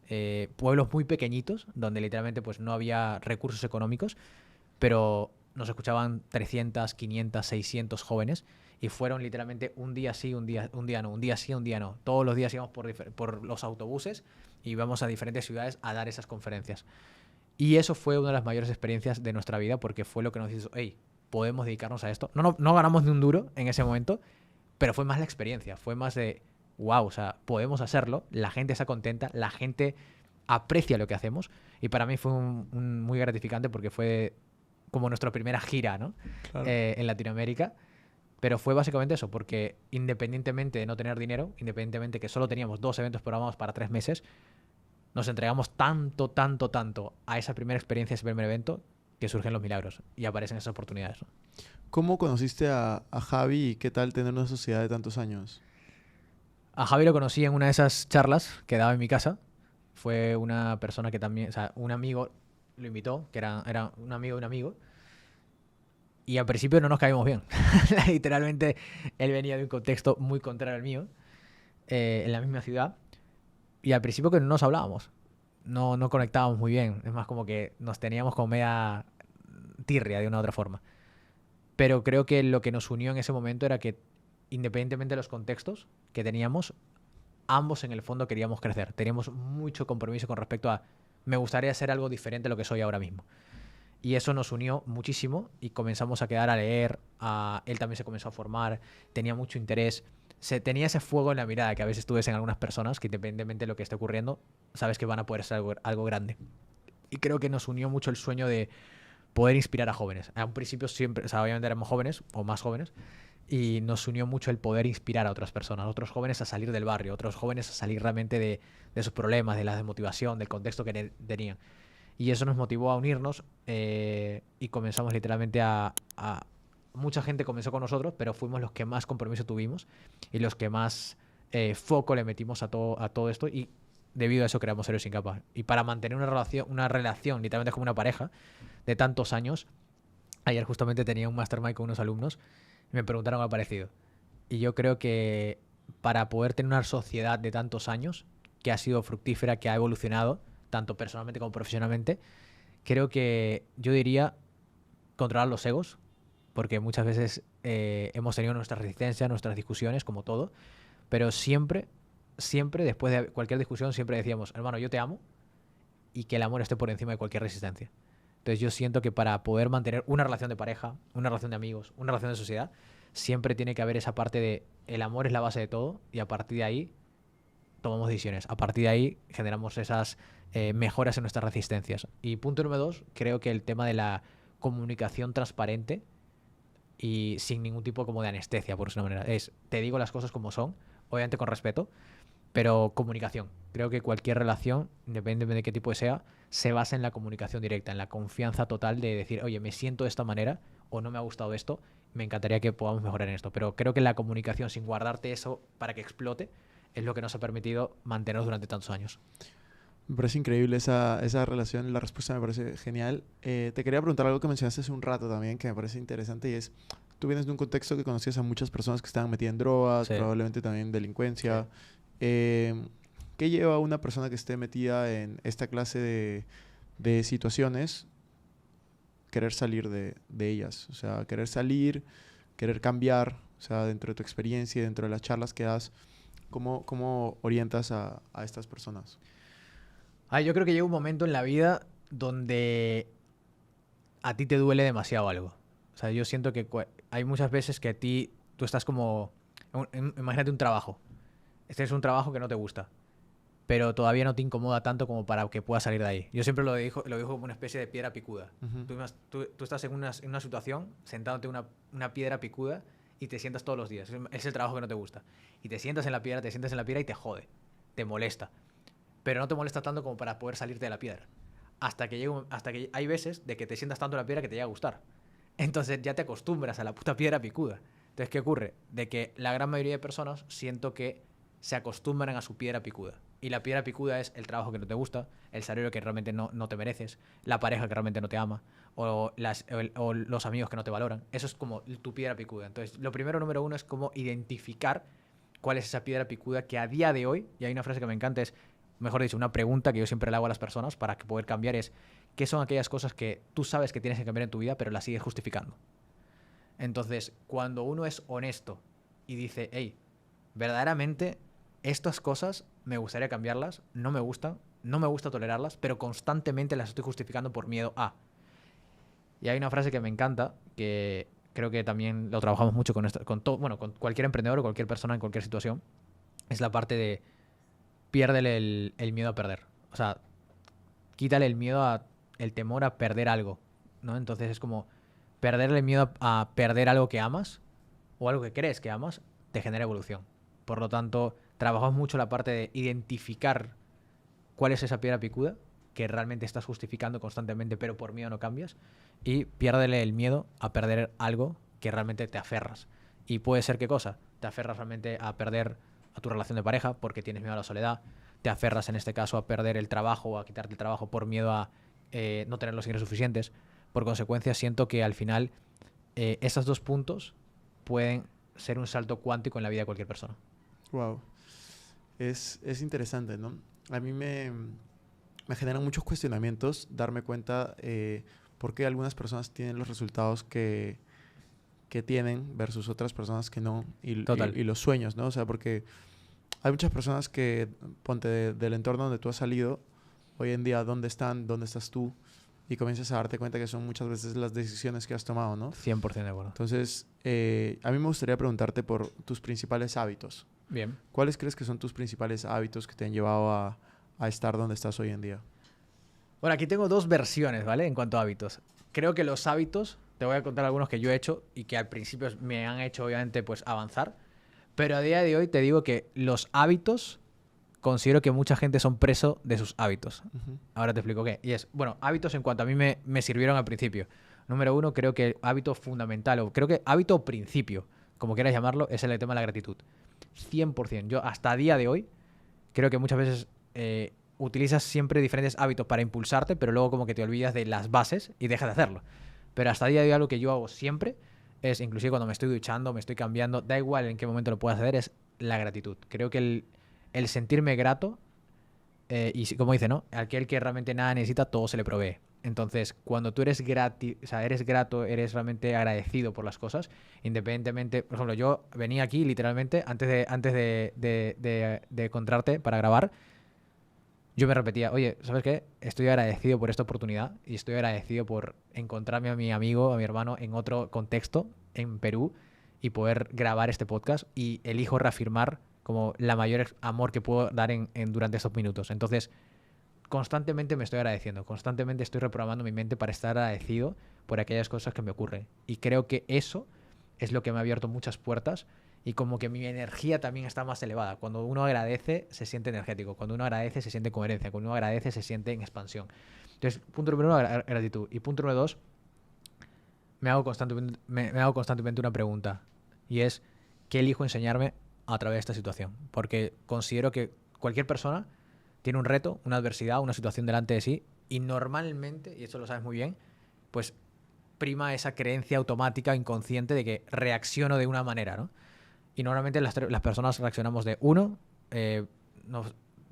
pueblos muy pequeñitos, donde literalmente pues no había recursos económicos, pero nos escuchaban 300, 500, 600 jóvenes, y fueron literalmente un día sí, un día no, un día sí, un día no. Todos los días íbamos por los autobuses y íbamos a diferentes ciudades a dar esas conferencias. Y eso fue una de las mayores experiencias de nuestra vida, porque fue lo que nos hizo, hey, podemos dedicarnos a esto. No ganamos ni un duro en ese momento, pero fue más la experiencia, fue más de, wow, o sea, podemos hacerlo, la gente está contenta, la gente aprecia lo que hacemos, y para mí fue muy gratificante porque fue como nuestra primera gira, ¿no? Claro. En Latinoamérica. Pero fue básicamente eso, porque independientemente de no tener dinero, independientemente que solo teníamos 2 eventos programados para 3 meses, nos entregamos tanto a esa primera experiencia, ese primer evento, que surgen los milagros y aparecen esas oportunidades, ¿no? ¿Cómo conociste a Javi y qué tal tener una sociedad de tantos años? A Javi lo conocí en una de esas charlas que daba en mi casa. Fue una persona que también, o sea, un amigo lo invitó, que era un amigo de un amigo. Y al principio no nos caímos bien. Literalmente, él venía de un contexto muy contrario al mío, en la misma ciudad. Y al principio que no nos hablábamos. No conectábamos muy bien. Es más como que nos teníamos como media tirria de una u otra forma. Pero creo que lo que nos unió en ese momento era que, independientemente de los contextos que teníamos, ambos en el fondo queríamos crecer. Teníamos mucho compromiso con respecto a, me gustaría hacer algo diferente a lo que soy ahora mismo. Y eso nos unió muchísimo y comenzamos a quedar a leer. Él también se comenzó a formar, tenía mucho interés. Tenía ese fuego en la mirada que a veces tú ves en algunas personas, que independientemente de lo que esté ocurriendo, sabes que van a poder ser algo grande. Y creo que nos unió mucho el sueño de poder inspirar a jóvenes. A un principio siempre, o sea, obviamente éramos jóvenes o más jóvenes, y nos unió mucho el poder inspirar a otras personas, a otros jóvenes a salir del barrio, a otros jóvenes a salir realmente de sus problemas, de la desmotivación, del contexto que tenían. Y eso nos motivó a unirnos y comenzamos literalmente mucha gente comenzó con nosotros, pero fuimos los que más compromiso tuvimos y los que más foco le metimos a todo esto y debido a eso creamos Héroes sin Capa. Y para mantener una relación literalmente como una pareja de tantos años, ayer justamente tenía un mastermind con unos alumnos y me preguntaron algo parecido. Y yo creo que para poder tener una sociedad de tantos años, que ha sido fructífera, que ha evolucionado, tanto personalmente como profesionalmente, creo que yo diría controlar los egos, porque muchas veces hemos tenido nuestras resistencias, nuestras discusiones, como todo, pero siempre, siempre, después de cualquier discusión, siempre decíamos, hermano, yo te amo, y que el amor esté por encima de cualquier resistencia. Entonces yo siento que para poder mantener una relación de pareja, una relación de amigos, una relación de sociedad, siempre tiene que haber esa parte de el amor es la base de todo y a partir de ahí tomamos decisiones. A partir de ahí generamos esas mejoras en nuestras resistencias. Y punto número 2, creo que el tema de la comunicación transparente y sin ningún tipo como de anestesia, por una manera. Es, te digo las cosas como son, obviamente con respeto, pero comunicación. Creo que cualquier relación, independientemente de qué tipo sea, se basa en la comunicación directa, en la confianza total de decir, oye, me siento de esta manera o no me ha gustado esto, me encantaría que podamos mejorar en esto. Pero creo que la comunicación sin guardarte eso para que explote es lo que nos ha permitido mantenernos durante tantos años. Me parece increíble esa relación, la respuesta me parece genial. Te quería preguntar algo que mencionaste hace un rato también, que me parece interesante, y es, tú vienes de un contexto que conocías a muchas personas que estaban metidas en drogas, Sí. probablemente también delincuencia. Sí. ¿Qué lleva a una persona que esté metida en esta clase de situaciones querer salir de ellas? O sea, querer salir, querer cambiar, o sea, dentro de tu experiencia y dentro de las charlas que das, ¿cómo orientas a estas personas? Yo creo que llega un momento en la vida donde a ti te duele demasiado algo. O sea, yo siento que hay muchas veces que tú estás como... Imagínate un trabajo. Este es un trabajo que no te gusta, pero todavía no te incomoda tanto como para que puedas salir de ahí. Yo siempre lo digo como una especie de piedra picuda. Ujú. Tú estás en una situación, sentándote una piedra picuda y te sientas todos los días. Es el trabajo que no te gusta. Y te sientas en la piedra, y te jode, te molesta. Pero no te molesta tanto como para poder salirte de la piedra. Hasta que hay veces de que te sientas tanto en la piedra que te llega a gustar. Entonces ya te acostumbras a la puta piedra picuda. Entonces, ¿qué ocurre? De que la gran mayoría de personas siento que se acostumbran a su piedra picuda. Y la piedra picuda es el trabajo que no te gusta, el salario que realmente no te mereces, la pareja que realmente no te ama, o los amigos que no te valoran. Eso es como tu piedra picuda. Entonces, lo primero, número uno, es como identificar cuál es esa piedra picuda que a día de hoy, y hay una frase que me encanta, es, mejor dicho, una pregunta que yo siempre le hago a las personas para que poder cambiar es, ¿qué son aquellas cosas que tú sabes que tienes que cambiar en tu vida, pero las sigues justificando? Entonces, cuando uno es honesto y dice, hey, verdaderamente estas cosas me gustaría cambiarlas, no me gustan, no me gusta tolerarlas, pero constantemente las estoy justificando por miedo a. Y hay una frase que me encanta, que creo que también lo trabajamos mucho con cualquier emprendedor o cualquier persona en cualquier situación, es la parte de piérdele el miedo a perder. O sea, quítale el temor a perder algo, ¿no? Entonces es como perderle el miedo a perder algo que amas o algo que crees que amas, te genera evolución. Por lo tanto, trabajamos mucho la parte de identificar cuál es esa piedra picuda que realmente estás justificando constantemente, pero por miedo no cambias, y piérdele el miedo a perder algo que realmente te aferras. Y puede ser qué cosa, te aferras realmente a perder a tu relación de pareja porque tienes miedo a la soledad, te aferras en este caso a perder el trabajo o a quitarte el trabajo por miedo a no tener los ingresos suficientes. Por consecuencia, siento que al final esos dos puntos pueden ser un salto cuántico en la vida de cualquier persona. Wow. Es interesante, ¿no? A mí me generan muchos cuestionamientos darme cuenta por qué algunas personas tienen los resultados que tienen versus otras personas que no. Y los sueños, ¿no? O sea, porque hay muchas personas que, ponte del entorno donde tú has salido, hoy en día, ¿dónde están? ¿Dónde estás tú? Y comienzas a darte cuenta que son muchas veces las decisiones que has tomado, ¿no? 100% de acuerdo. Entonces, a mí me gustaría preguntarte por tus principales hábitos. Bien. ¿Cuáles crees que son tus principales hábitos que te han llevado a estar donde estás hoy en día? Bueno, aquí tengo dos versiones, ¿vale? En cuanto a hábitos. Creo que los hábitos, te voy a contar algunos que yo he hecho y que al principio me han hecho, obviamente, pues avanzar. Pero a día de hoy te digo que los hábitos, considero que mucha gente son preso de sus hábitos. Ujú. Ahora te explico qué. Y es, bueno, hábitos en cuanto a mí me sirvieron al principio. Número uno, creo que hábito fundamental, o creo que hábito o principio, como quieras llamarlo, es el tema de la gratitud. 100%. Yo hasta día de hoy creo que muchas veces utilizas siempre diferentes hábitos para impulsarte, pero luego como que te olvidas de las bases y dejas de hacerlo. Pero hasta día de hoy algo que yo hago siempre es, inclusive cuando me estoy duchando, me estoy cambiando, da igual en qué momento lo puedas hacer, es la gratitud. Creo que el sentirme grato, como dice, ¿no? Aquel que realmente nada necesita, todo se le provee. Entonces, cuando tú eres o sea, eres grato, eres realmente agradecido por las cosas, independientemente, por ejemplo, yo venía aquí literalmente antes de encontrarte para grabar, yo me repetía, oye, ¿sabes qué? Estoy agradecido por esta oportunidad y estoy agradecido por encontrarme a mi amigo, a mi hermano en otro contexto, en Perú, y poder grabar este podcast y elijo reafirmar como la mayor amor que puedo dar durante estos minutos. Entonces, constantemente me estoy agradeciendo, constantemente estoy reprogramando mi mente para estar agradecido por aquellas cosas que me ocurren. Y creo que eso es lo que me ha abierto muchas puertas y como que mi energía también está más elevada. Cuando uno agradece, se siente energético. Cuando uno agradece, se siente coherencia. Cuando uno agradece, se siente en expansión. Entonces, punto número uno, gratitud. Y punto número dos, me hago constantemente una pregunta. Y es, ¿qué elijo enseñarme a través de esta situación? Porque considero que cualquier persona tiene un reto, una adversidad, una situación delante de sí y normalmente, y esto lo sabes muy bien, pues prima esa creencia automática, inconsciente de que reacciono de una manera, ¿no? Y normalmente las personas reaccionamos de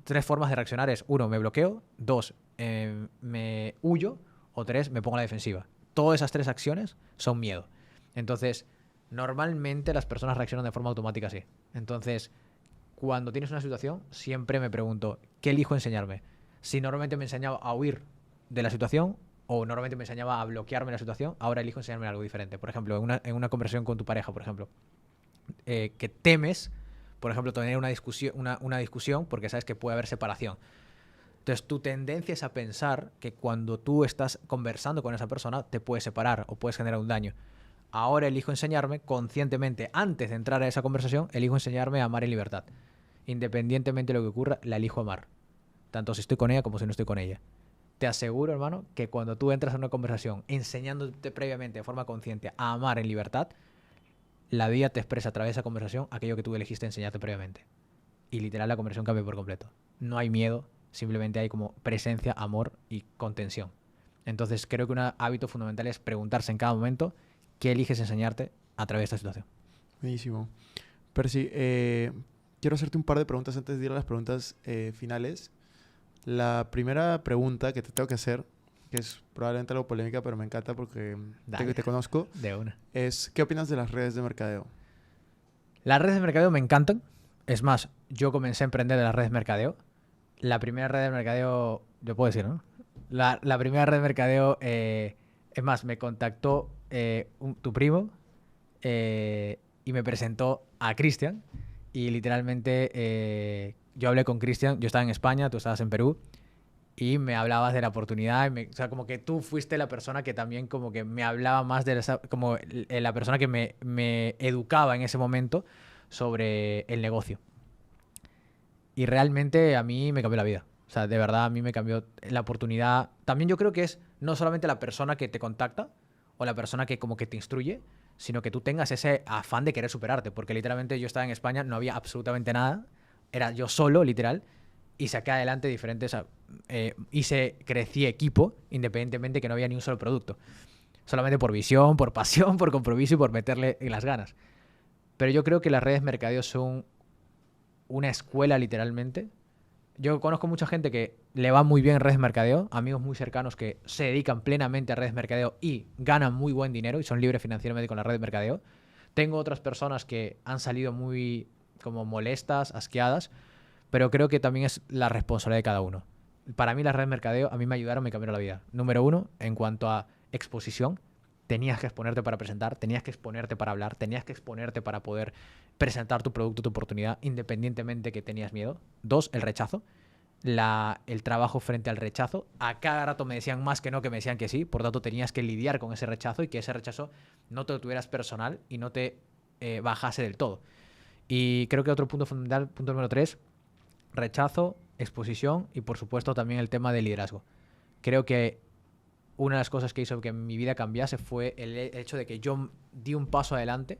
tres formas de reaccionar es, uno, me bloqueo, dos, me huyo o tres, me pongo a la defensiva. Todas esas tres acciones son miedo. Entonces, normalmente las personas reaccionan de forma automática así. Entonces, cuando tienes una situación, siempre me pregunto, ¿qué elijo enseñarme? Si normalmente me enseñaba a huir de la situación o normalmente me enseñaba a bloquearme la situación, ahora elijo enseñarme algo diferente. Por ejemplo, en una conversación con tu pareja, por ejemplo, que temes, por ejemplo, tener una discusión porque sabes que puede haber separación. Entonces, tu tendencia es a pensar que cuando tú estás conversando con esa persona, te puedes separar o puedes generar un daño. Ahora elijo enseñarme conscientemente, antes de entrar a esa conversación, elijo enseñarme a amar en libertad. Independientemente de lo que ocurra, la elijo amar. Tanto si estoy con ella como si no estoy con ella. Te aseguro, hermano, que cuando tú entras a una conversación enseñándote previamente de forma consciente a amar en libertad, la vida te expresa a través de esa conversación aquello que tú elegiste enseñarte previamente. Y literal la conversación cambia por completo. No hay miedo, simplemente hay como presencia, amor y contención. Entonces creo que un hábito fundamental es preguntarse en cada momento qué eliges enseñarte a través de esta situación. Buenísimo. Percy, quiero hacerte un par de preguntas antes de ir a las preguntas finales. La primera pregunta que te tengo que hacer, que es probablemente algo polémica, pero me encanta porque te conozco, De una. es ¿qué opinas de las redes de mercadeo? Las redes de mercadeo me encantan. Es más, yo comencé a emprender de las redes de mercadeo. La primera red de mercadeo, yo puedo decir, ¿no? La primera red de mercadeo, es más, me contactó tu primo y me presentó a Cristian. Y literalmente yo hablé con Cristian, yo estaba en España, tú estabas en Perú, y me hablabas de la oportunidad. O sea, como que tú fuiste la persona que también como que me hablaba más de como la persona que me educaba en ese momento sobre el negocio. Y realmente a mí me cambió la vida. O sea, de verdad a mí me cambió la oportunidad. También yo creo que es no solamente la persona que te contacta o la persona que como que te instruye, sino que tú tengas ese afán de querer superarte. Porque literalmente yo estaba en España, no había absolutamente nada. Era yo solo, literal. Y saqué adelante diferentes... crecí equipo, independientemente que no había ni un solo producto. Solamente por visión, por pasión, por compromiso y por meterle en las ganas. Pero yo creo que las redes mercadeo son una escuela literalmente. Yo conozco mucha gente que le va muy bien en redes mercadeo, amigos muy cercanos que se dedican plenamente a redes mercadeo y ganan muy buen dinero y son libres financieramente con la red de mercadeo. Tengo otras personas que han salido muy como molestas, asqueadas, pero creo que también es la responsabilidad de cada uno. Para mí las redes mercadeo a mí me ayudaron, me cambiaron la vida. Número uno, en cuanto a exposición, tenías que exponerte para presentar, tenías que exponerte para hablar, tenías que exponerte para poder presentar tu producto, tu oportunidad, independientemente que tenías miedo. Dos, el rechazo. el trabajo frente al rechazo. A cada rato me decían más que no, que me decían que sí. Por tanto, tenías que lidiar con ese rechazo y que ese rechazo no te lo tuvieras personal y no te bajase del todo. Y creo que otro punto fundamental, punto número 3, rechazo, exposición y, por supuesto, también el tema del liderazgo. Creo que una de las cosas que hizo que mi vida cambiase fue el hecho de que yo di un paso adelante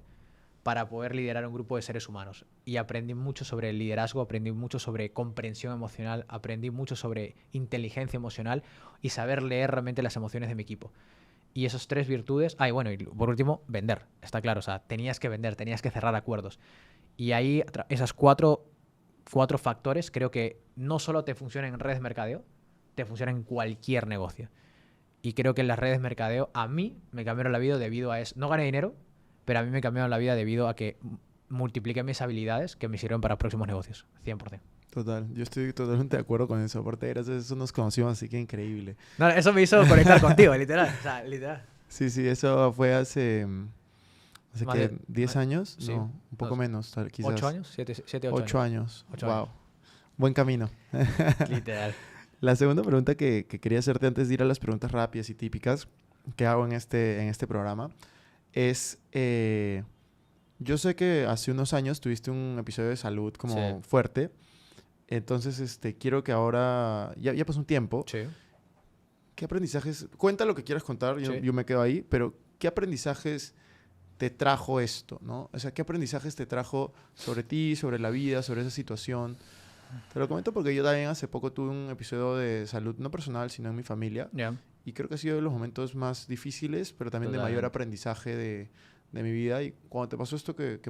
para poder liderar un grupo de seres humanos. Y aprendí mucho sobre el liderazgo, aprendí mucho sobre comprensión emocional, aprendí mucho sobre inteligencia emocional y saber leer realmente las emociones de mi equipo. Y esas 3 virtudes... y bueno, y por último, vender. Está claro, o sea, tenías que vender, tenías que cerrar acuerdos. Y ahí, esas cuatro factores, creo que no solo te funcionan en redes de mercadeo, te funcionan en cualquier negocio. Y creo que en las redes de mercadeo a mí me cambiaron la vida debido a eso. No gané dinero, pero a mí me cambiaron la vida debido a que multipliqué mis habilidades que me sirvieron para próximos negocios, 100%. Total, yo estoy totalmente de acuerdo con eso. Aparte, gracias a eso nos conocimos, así que increíble. No, eso me hizo conectar contigo, literal. O sea, literal. Sí, eso fue hace ¿qué? ¿10 años? Sí, no, un poco menos, quizás. 8 años, 7, 8 8 años. 8 wow. años. Buen camino. Literal. La segunda pregunta que quería hacerte antes de ir a las preguntas rápidas y típicas que hago en este programa es... yo sé que hace unos años tuviste un episodio de salud como fuerte. Entonces, quiero que ahora... Ya pasó un tiempo. Sí. ¿Qué aprendizajes? Cuenta lo que quieras contar, yo me quedo ahí, pero ¿qué aprendizajes te trajo esto, ¿no? O sea, ¿qué aprendizajes te trajo sobre ti, sobre la vida, sobre esa situación? Te lo comento porque yo también hace poco tuve un episodio de salud, no personal, sino en mi familia. Yeah. Y creo que ha sido de los momentos más difíciles, pero también de mayor aprendizaje de mi vida. Y cuando te pasó esto que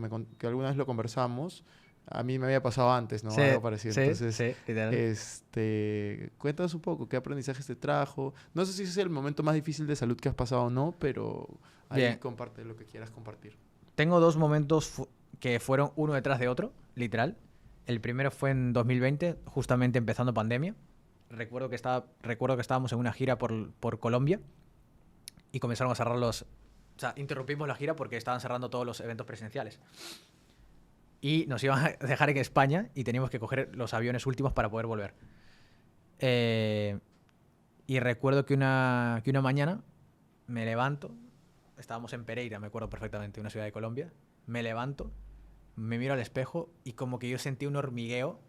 alguna vez lo conversamos, a mí me había pasado antes, ¿no? Sí, Algo parecido. sí, entonces, literal. Cuéntanos un poco qué aprendizajes te trajo. No sé si es el momento más difícil de salud que has pasado o no, pero ahí comparte lo que quieras compartir. Tengo 2 momentos que fueron uno detrás de otro, literal. El primero fue en 2020, justamente empezando pandemia. Recuerdo que estábamos en una gira por Colombia y comenzaron a cerrar o sea, interrumpimos la gira porque estaban cerrando todos los eventos presenciales. Y nos iban a dejar en España y teníamos que coger los aviones últimos para poder volver. Y recuerdo que una mañana me levanto, estábamos en Pereira, me acuerdo perfectamente, una ciudad de Colombia, me levanto, me miro al espejo y como que yo sentí un hormigueo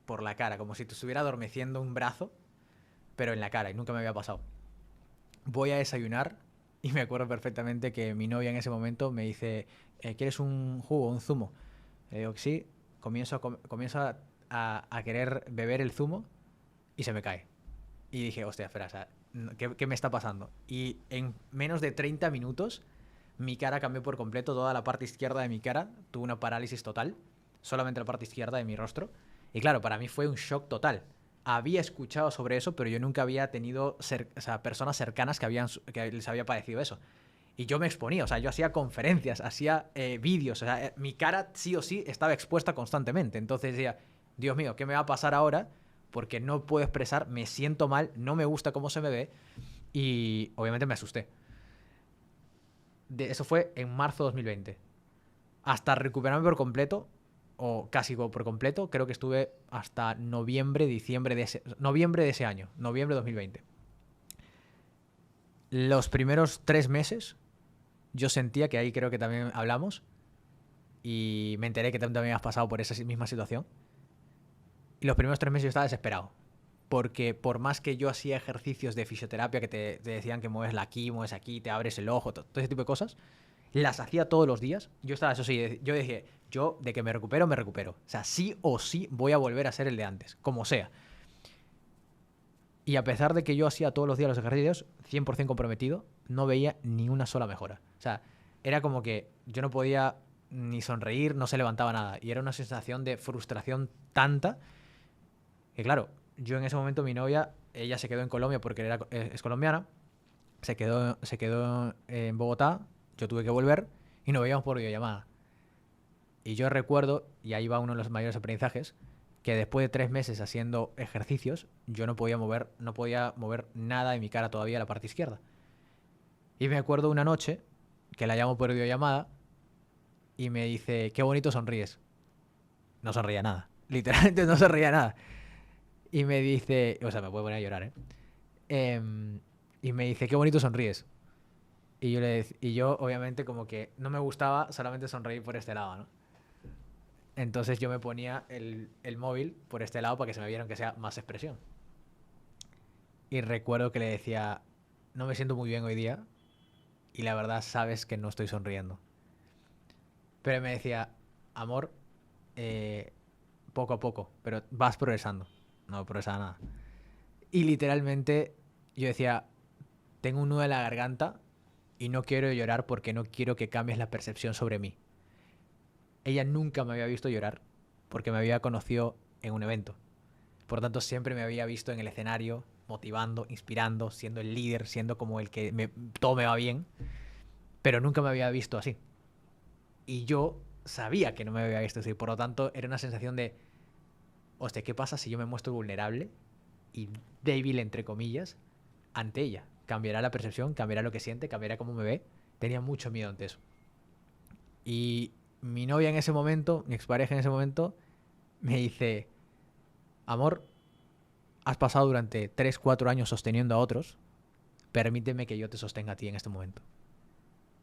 por la cara, como si te estuviera adormeciendo un brazo, pero en la cara, y nunca me había pasado. Voy a desayunar y me acuerdo perfectamente que mi novia en ese momento me dice, ¿quieres un jugo, un zumo? Le digo que sí, comienzo a querer beber el zumo y se me cae. Y dije, hostia, espera, o sea, ¿qué me está pasando? Y en menos de 30 minutos mi cara cambió por completo, toda la parte izquierda de mi cara tuvo una parálisis total, solamente la parte izquierda de mi rostro. Y claro, para mí fue un shock total. Había escuchado sobre eso, pero yo nunca había tenido personas cercanas que les había padecido eso. Y yo me exponía, o sea, yo hacía conferencias, hacía vídeos, o sea, mi cara sí o sí estaba expuesta constantemente. Entonces decía, Dios mío, ¿qué me va a pasar ahora? Porque no puedo expresar, me siento mal, no me gusta cómo se me ve y obviamente me asusté. Eso fue en marzo de 2020. Hasta recuperarme por completo, o casi por completo, creo que estuve hasta noviembre de ese año, noviembre de 2020. Los primeros 3 meses yo sentía que ahí creo que también hablamos y me enteré que también habías pasado por esa misma situación. Y los primeros 3 meses yo estaba desesperado. Porque por más que yo hacía ejercicios de fisioterapia que te decían que mueves aquí, te abres el ojo, todo ese tipo de cosas, las hacía todos los días. Yo estaba, eso sí, yo dije, yo de que me recupero, me recupero. O sea, sí o sí voy a volver a ser el de antes, como sea. Y a pesar de que yo hacía todos los días los ejercicios, 100% comprometido, no veía ni una sola mejora. O sea, era como que yo no podía ni sonreír, no se levantaba nada. Y era una sensación de frustración tanta que, claro, yo en ese momento mi novia, ella se quedó en Colombia porque es colombiana, se quedó en Bogotá, yo tuve que volver y nos veíamos por videollamada. Y yo recuerdo, y ahí va uno de los mayores aprendizajes, que después de 3 meses haciendo ejercicios, yo no podía mover nada de mi cara todavía a la parte izquierda. Y me acuerdo una noche que la llamo por videollamada y me dice, qué bonito sonríes. No sonría nada. Literalmente no sonría nada. Y me dice, o sea, me puede poner a llorar, ¿eh? Y me dice, qué bonito sonríes. Y yo, obviamente, como que no me gustaba solamente sonreír por este lado, ¿no? Entonces yo me ponía el móvil por este lado para que se me viera que sea más expresión. Y recuerdo que le decía, no me siento muy bien hoy día y la verdad sabes que no estoy sonriendo. Pero me decía, amor, poco a poco, pero vas progresando. No progresaba nada. Y literalmente yo decía, tengo un nudo en la garganta y no quiero llorar porque no quiero que cambies la percepción sobre mí. Ella nunca me había visto llorar porque me había conocido en un evento. Por tanto, siempre me había visto en el escenario, motivando, inspirando, siendo el líder, siendo como el que todo me va bien, pero nunca me había visto así. Y yo sabía que no me había visto así, por lo tanto, era una sensación de, hostia, ¿qué pasa si yo me muestro vulnerable y débil, entre comillas, ante ella? Cambiará la percepción, cambiará lo que siente, cambiará cómo me ve. Tenía mucho miedo ante eso. Y mi novia en ese momento, mi expareja en ese momento, me dice, amor, has pasado durante 3, 4 años sosteniendo a otros, permíteme que yo te sostenga a ti en este momento.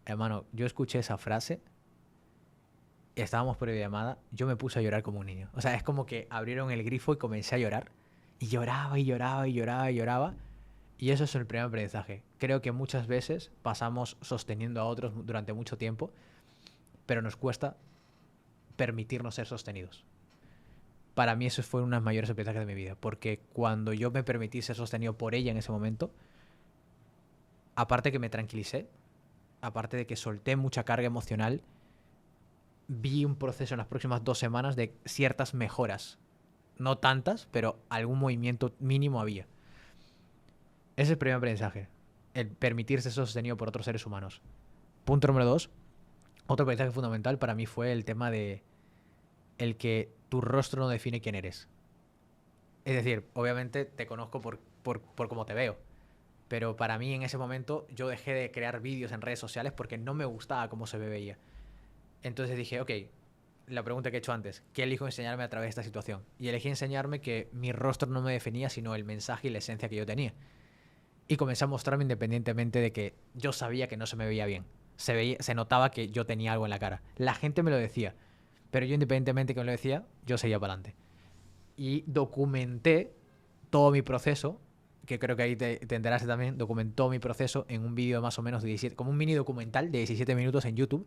Hermano, yo escuché esa frase, estábamos por videollamada, yo me puse a llorar como un niño. O sea, es como que abrieron el grifo y comencé a llorar. Y lloraba y lloraba y lloraba y lloraba. Y eso es el primer aprendizaje. Creo que muchas veces pasamos sosteniendo a otros durante mucho tiempo, pero nos cuesta permitirnos ser sostenidos. Para mí eso fue uno de los mayores aprendizajes de mi vida, porque cuando yo me permití ser sostenido por ella en ese momento, aparte que me tranquilicé, aparte de que solté mucha carga emocional, vi un proceso en las próximas 2 semanas de ciertas mejoras. No tantas, pero algún movimiento mínimo había. Ese es el primer aprendizaje, el permitirse ser sostenido por otros seres humanos. Punto número 2, otro aprendizaje fundamental para mí fue el tema de el que tu rostro no define quién eres. Es decir, obviamente te conozco por cómo te veo, pero para mí en ese momento yo dejé de crear vídeos en redes sociales porque no me gustaba cómo se me veía. Entonces dije, ok, la pregunta que he hecho antes, ¿qué elijo enseñarme a través de esta situación? Y elegí enseñarme que mi rostro no me definía, sino el mensaje y la esencia que yo tenía. Y comencé a mostrarme independientemente de que yo sabía que no se me veía bien. Se notaba que yo tenía algo en la cara. La gente me lo decía, pero yo independientemente de que me lo decía, yo seguía para adelante. Y documenté todo mi proceso, que creo que ahí te enteraste también, documentó mi proceso en un vídeo más o menos de 17, como un mini documental de 17 minutos en YouTube,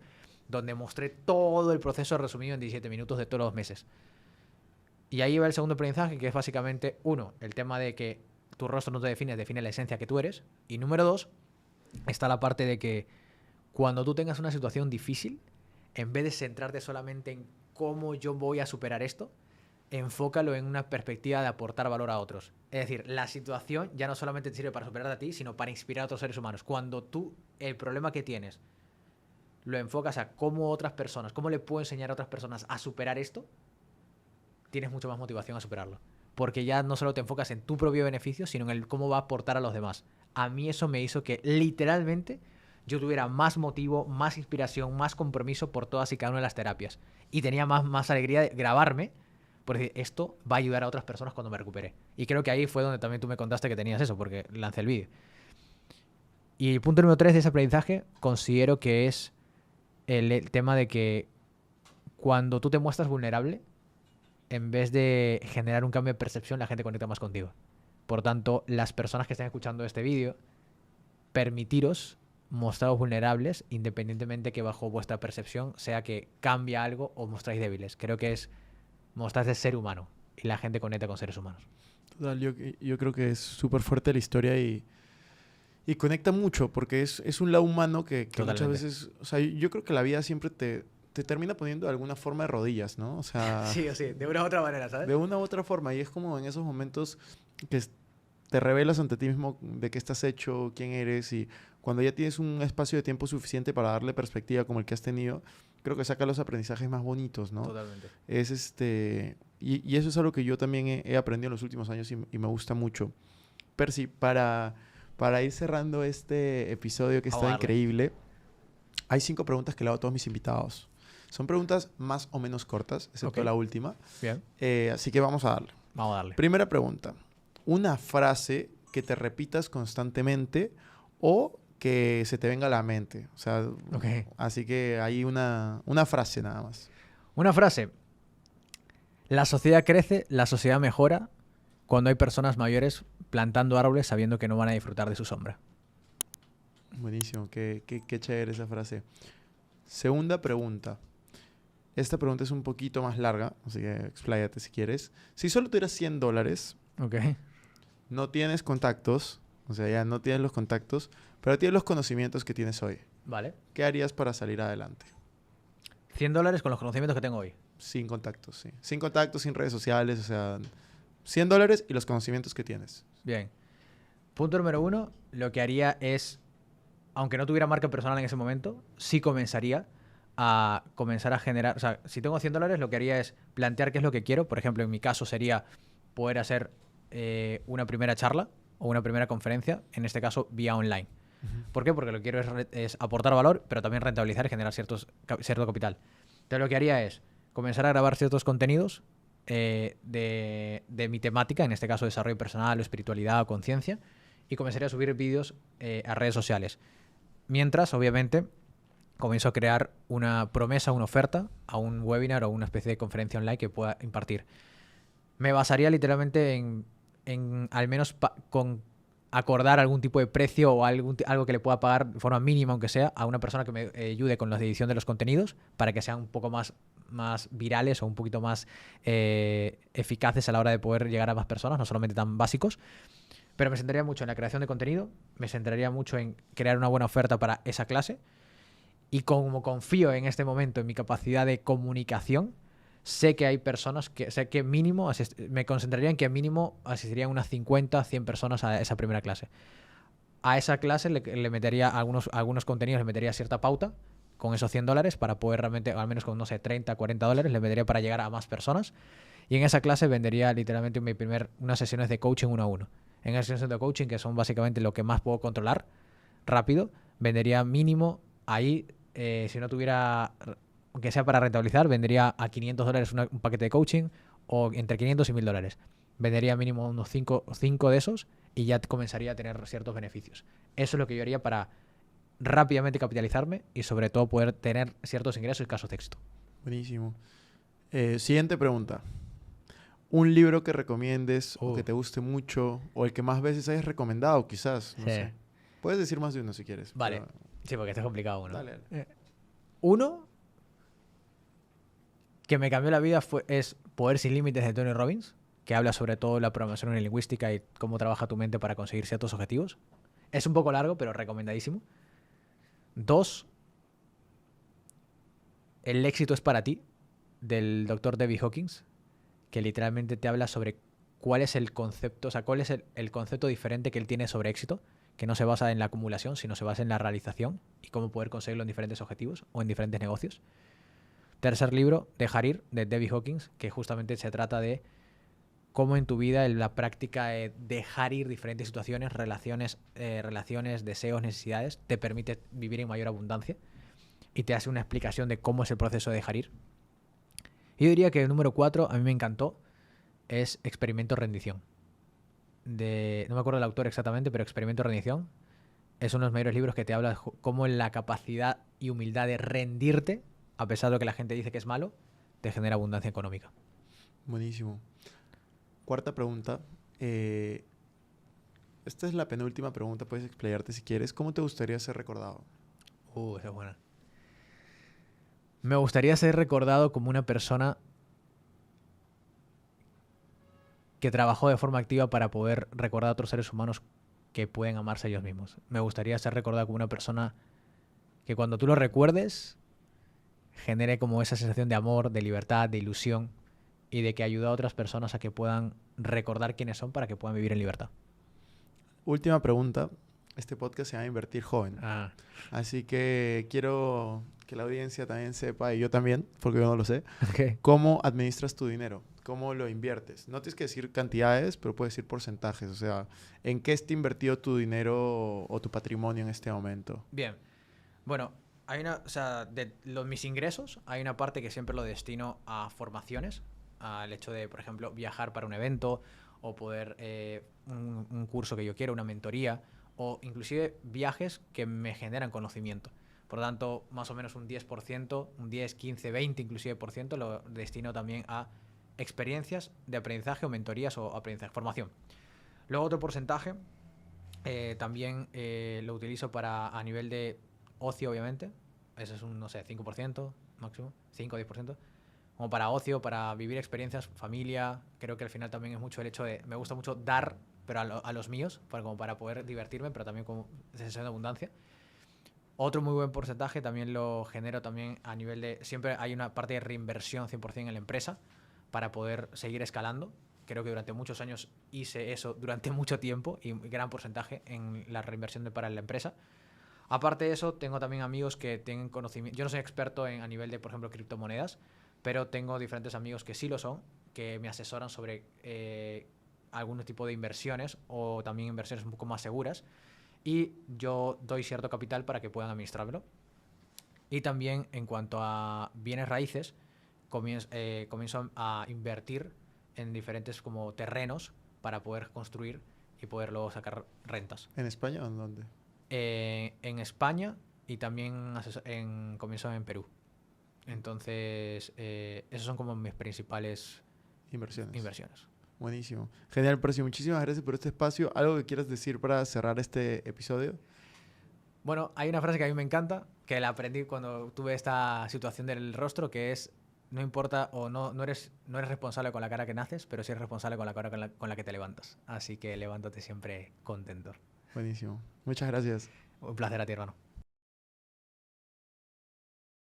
donde mostré todo el proceso resumido en 17 minutos de todos los meses. Y ahí va el segundo aprendizaje, que es básicamente, uno, el tema de que tu rostro no te define, define la esencia que tú eres. Y número 2, está la parte de que cuando tú tengas una situación difícil, en vez de centrarte solamente en cómo yo voy a superar esto, enfócalo en una perspectiva de aportar valor a otros. Es decir, la situación ya no solamente te sirve para superarte a ti, sino para inspirar a otros seres humanos. Cuando tú, el problema que tienes, lo enfocas a cómo otras personas, cómo le puedo enseñar a otras personas a superar esto, tienes mucho más motivación a superarlo. Porque ya no solo te enfocas en tu propio beneficio, sino en el cómo va a aportar a los demás. A mí eso me hizo que literalmente yo tuviera más motivo, más inspiración, más compromiso por todas y cada una de las terapias. Y tenía más alegría de grabarme, porque esto va a ayudar a otras personas cuando me recupere. Y creo que ahí fue donde también tú me contaste que tenías eso, porque lancé el vídeo. Y el punto número 3 de ese aprendizaje considero que es el tema de que cuando tú te muestras vulnerable, en vez de generar un cambio de percepción, la gente conecta más contigo. Por tanto, las personas que estén escuchando este vídeo, permitiros mostraros vulnerables, independientemente que bajo vuestra percepción sea que cambia algo o mostráis débiles. Creo que es mostrarse ser humano y la gente conecta con seres humanos. Total, yo creo que es súper fuerte la historia y conecta mucho porque es un lado humano que muchas veces... O sea, yo creo que la vida siempre te termina poniendo de alguna forma de rodillas, ¿no? O sea... Sí o sí, de una u otra manera, ¿sabes? De una u otra forma. Y es como en esos momentos que te revelas ante ti mismo de qué estás hecho, quién eres. Y cuando ya tienes un espacio de tiempo suficiente para darle perspectiva como el que has tenido, creo que saca los aprendizajes más bonitos, ¿no? Totalmente. Y eso es algo que yo también he aprendido en los últimos años y me gusta mucho. Percy, para ir cerrando este episodio que está increíble, hay 5 preguntas que le hago a todos mis invitados. Son preguntas más o menos cortas, excepto la última. Bien. Así que vamos a darle. Vamos a darle. Primera pregunta. Una frase que te repitas constantemente o que se te venga a la mente. O sea, Ok. así que hay una frase nada más. Una frase. La sociedad crece, la sociedad mejora cuando hay personas mayores plantando árboles sabiendo que no van a disfrutar de su sombra. Buenísimo, qué chévere esa frase. Segunda pregunta. Esta pregunta es un poquito más larga, así que expláyate si quieres. Si solo tuvieras $100, Ok. no tienes contactos, o sea, ya no tienes los contactos, pero tienes los conocimientos que tienes hoy. Vale. ¿Qué harías para salir adelante? $100 con los conocimientos que tengo hoy. Sin contactos, sí. Sin contactos, sin redes sociales, o sea, $100 y los conocimientos que tienes. Bien. Punto número 1. Lo que haría es, aunque no tuviera marca personal en ese momento, sí comenzaría a comenzar a generar... O sea, si tengo $100, lo que haría es plantear qué es lo que quiero. Por ejemplo, en mi caso sería poder hacer una primera charla o una primera conferencia, en este caso vía online. ¿Por qué? Porque lo que quiero es aportar valor, pero también rentabilizar y generar cierto capital. Entonces lo que haría es comenzar a grabar ciertos contenidos de mi temática, en este caso desarrollo personal o espiritualidad o conciencia, y comenzaría a subir vídeos a redes sociales. Mientras, obviamente, comienzo a crear una promesa, una oferta a un webinar o una especie de conferencia online que pueda impartir. Me basaría literalmente en al menos con acordar algún tipo de precio o algo que le pueda pagar de forma mínima, aunque sea, a una persona que me ayude con la edición de los contenidos para que sean un poco más virales o un poquito más eficaces a la hora de poder llegar a más personas, no solamente tan básicos. Pero me centraría mucho en la creación de contenido, me centraría mucho en crear una buena oferta para esa clase, y como confío en este momento en mi capacidad de comunicación, sé que hay personas sé que mínimo, me concentraría en que mínimo asistirían unas 50, 100 personas a esa primera clase. A esa clase le metería algunos contenidos, le metería cierta pauta con esos $100 para poder realmente, al menos con, no sé, 30, $40, le metería para llegar a más personas. Y en esa clase vendería literalmente unas sesiones de coaching 1 a 1. En esas sesiones de coaching, que son básicamente lo que más puedo controlar rápido, vendería mínimo ahí, si no tuviera, aunque sea para rentabilizar, vendería a $500 un paquete de coaching, o entre 500 y $1000. Vendería mínimo unos 5 de esos y ya comenzaría a tener ciertos beneficios. Eso es lo que yo haría para rápidamente capitalizarme y sobre todo poder tener ciertos ingresos y casos de éxito. Buenísimo. Siguiente pregunta. Un libro que recomiendes o que te guste mucho o el que más veces hayas recomendado, quizás. No sé. Puedes decir más de uno si quieres. Vale. Pero... Sí, porque está complicado uno. Dale. Uno que me cambió la vida es Poder sin Límites de Tony Robbins, que habla sobre todo la programación neurolingüística y cómo trabaja tu mente para conseguir ciertos objetivos. Es un poco largo, pero recomendadísimo. 2, El éxito es para ti, del Dr. David Hawkins, que literalmente te habla sobre cuál es el concepto, o sea, cuál es el concepto diferente que él tiene sobre éxito, que no se basa en la acumulación, sino se basa en la realización y cómo poder conseguirlo en diferentes objetivos o en diferentes negocios. Tercer libro, Dejar ir, de David Hawkins, que justamente se trata de cómo en tu vida, en la práctica de dejar ir diferentes situaciones, relaciones, deseos, necesidades, te permite vivir en mayor abundancia y te hace una explicación de cómo es el proceso de dejar ir. Y yo diría que el número 4, a mí me encantó, es Experimento Rendición. No me acuerdo del autor exactamente, pero Experimento Rendición es uno de los mayores libros que te habla de cómo la capacidad y humildad de rendirte, a pesar de lo que la gente dice que es malo, te genera abundancia económica. Buenísimo. Cuarta pregunta. Esta es la penúltima pregunta, puedes explayarte si quieres. ¿Cómo te gustaría ser recordado? Esa es buena. Me gustaría ser recordado como una persona que trabajó de forma activa para poder recordar a otros seres humanos que pueden amarse a ellos mismos. Me gustaría ser recordado como una persona que cuando tú lo recuerdes genere como esa sensación de amor, de libertad, de ilusión y de que ayuda a otras personas a que puedan recordar quiénes son para que puedan vivir en libertad. Última pregunta. Este podcast se llama Invertir Joven. Ah. Así que quiero que la audiencia también sepa, y yo también, porque yo no lo sé, Okay. cómo administras tu dinero, cómo lo inviertes. No tienes que decir cantidades, pero puedes decir porcentajes. O sea, ¿en qué está invertido tu dinero o tu patrimonio en este momento? Bien. Bueno, hay mis ingresos, hay una parte que siempre lo destino a formaciones, al hecho de, por ejemplo, viajar para un evento o poder un curso que yo quiero, una mentoría o inclusive viajes que me generan conocimiento. Por lo tanto, más o menos un 10%, un 10, 15, 20 inclusive por ciento lo destino también a experiencias de aprendizaje o mentorías o aprendizaje, formación. Luego otro porcentaje también lo utilizo para a nivel de ocio, obviamente. Eso es un, no sé, 5% máximo, 5 o 10%. Como para ocio, para vivir experiencias, familia. Creo que al final también es mucho el hecho de... Me gusta mucho dar, pero a los míos, como para poder divertirme, pero también como sensación de abundancia. Otro muy buen porcentaje también lo genero también a nivel de... Siempre hay una parte de reinversión 100% en la empresa para poder seguir escalando. Creo que durante muchos años hice eso durante mucho tiempo y un gran porcentaje en la reinversión para la empresa. Aparte de eso, tengo también amigos que tienen conocimiento. Yo no soy experto a nivel de, por ejemplo, criptomonedas, pero tengo diferentes amigos que sí lo son, que me asesoran sobre algún tipo de inversiones o también inversiones un poco más seguras. Y yo doy cierto capital para que puedan administrármelo. Y también en cuanto a bienes raíces, comienzo a invertir en diferentes como terrenos para poder construir y poder luego sacar rentas. ¿En España o en dónde? En España y también comienzo en Perú. Entonces, esos son como mis principales inversiones. Buenísimo. Genial, Percy. Muchísimas gracias por este espacio. ¿Algo que quieras decir para cerrar este episodio? Bueno, hay una frase que a mí me encanta, que la aprendí cuando tuve esta situación del rostro, que es, no importa o no eres responsable con la cara que naces, pero sí eres responsable con la cara con la que te levantas. Así que levántate siempre contento. Buenísimo. Muchas gracias. Un placer a ti, hermano.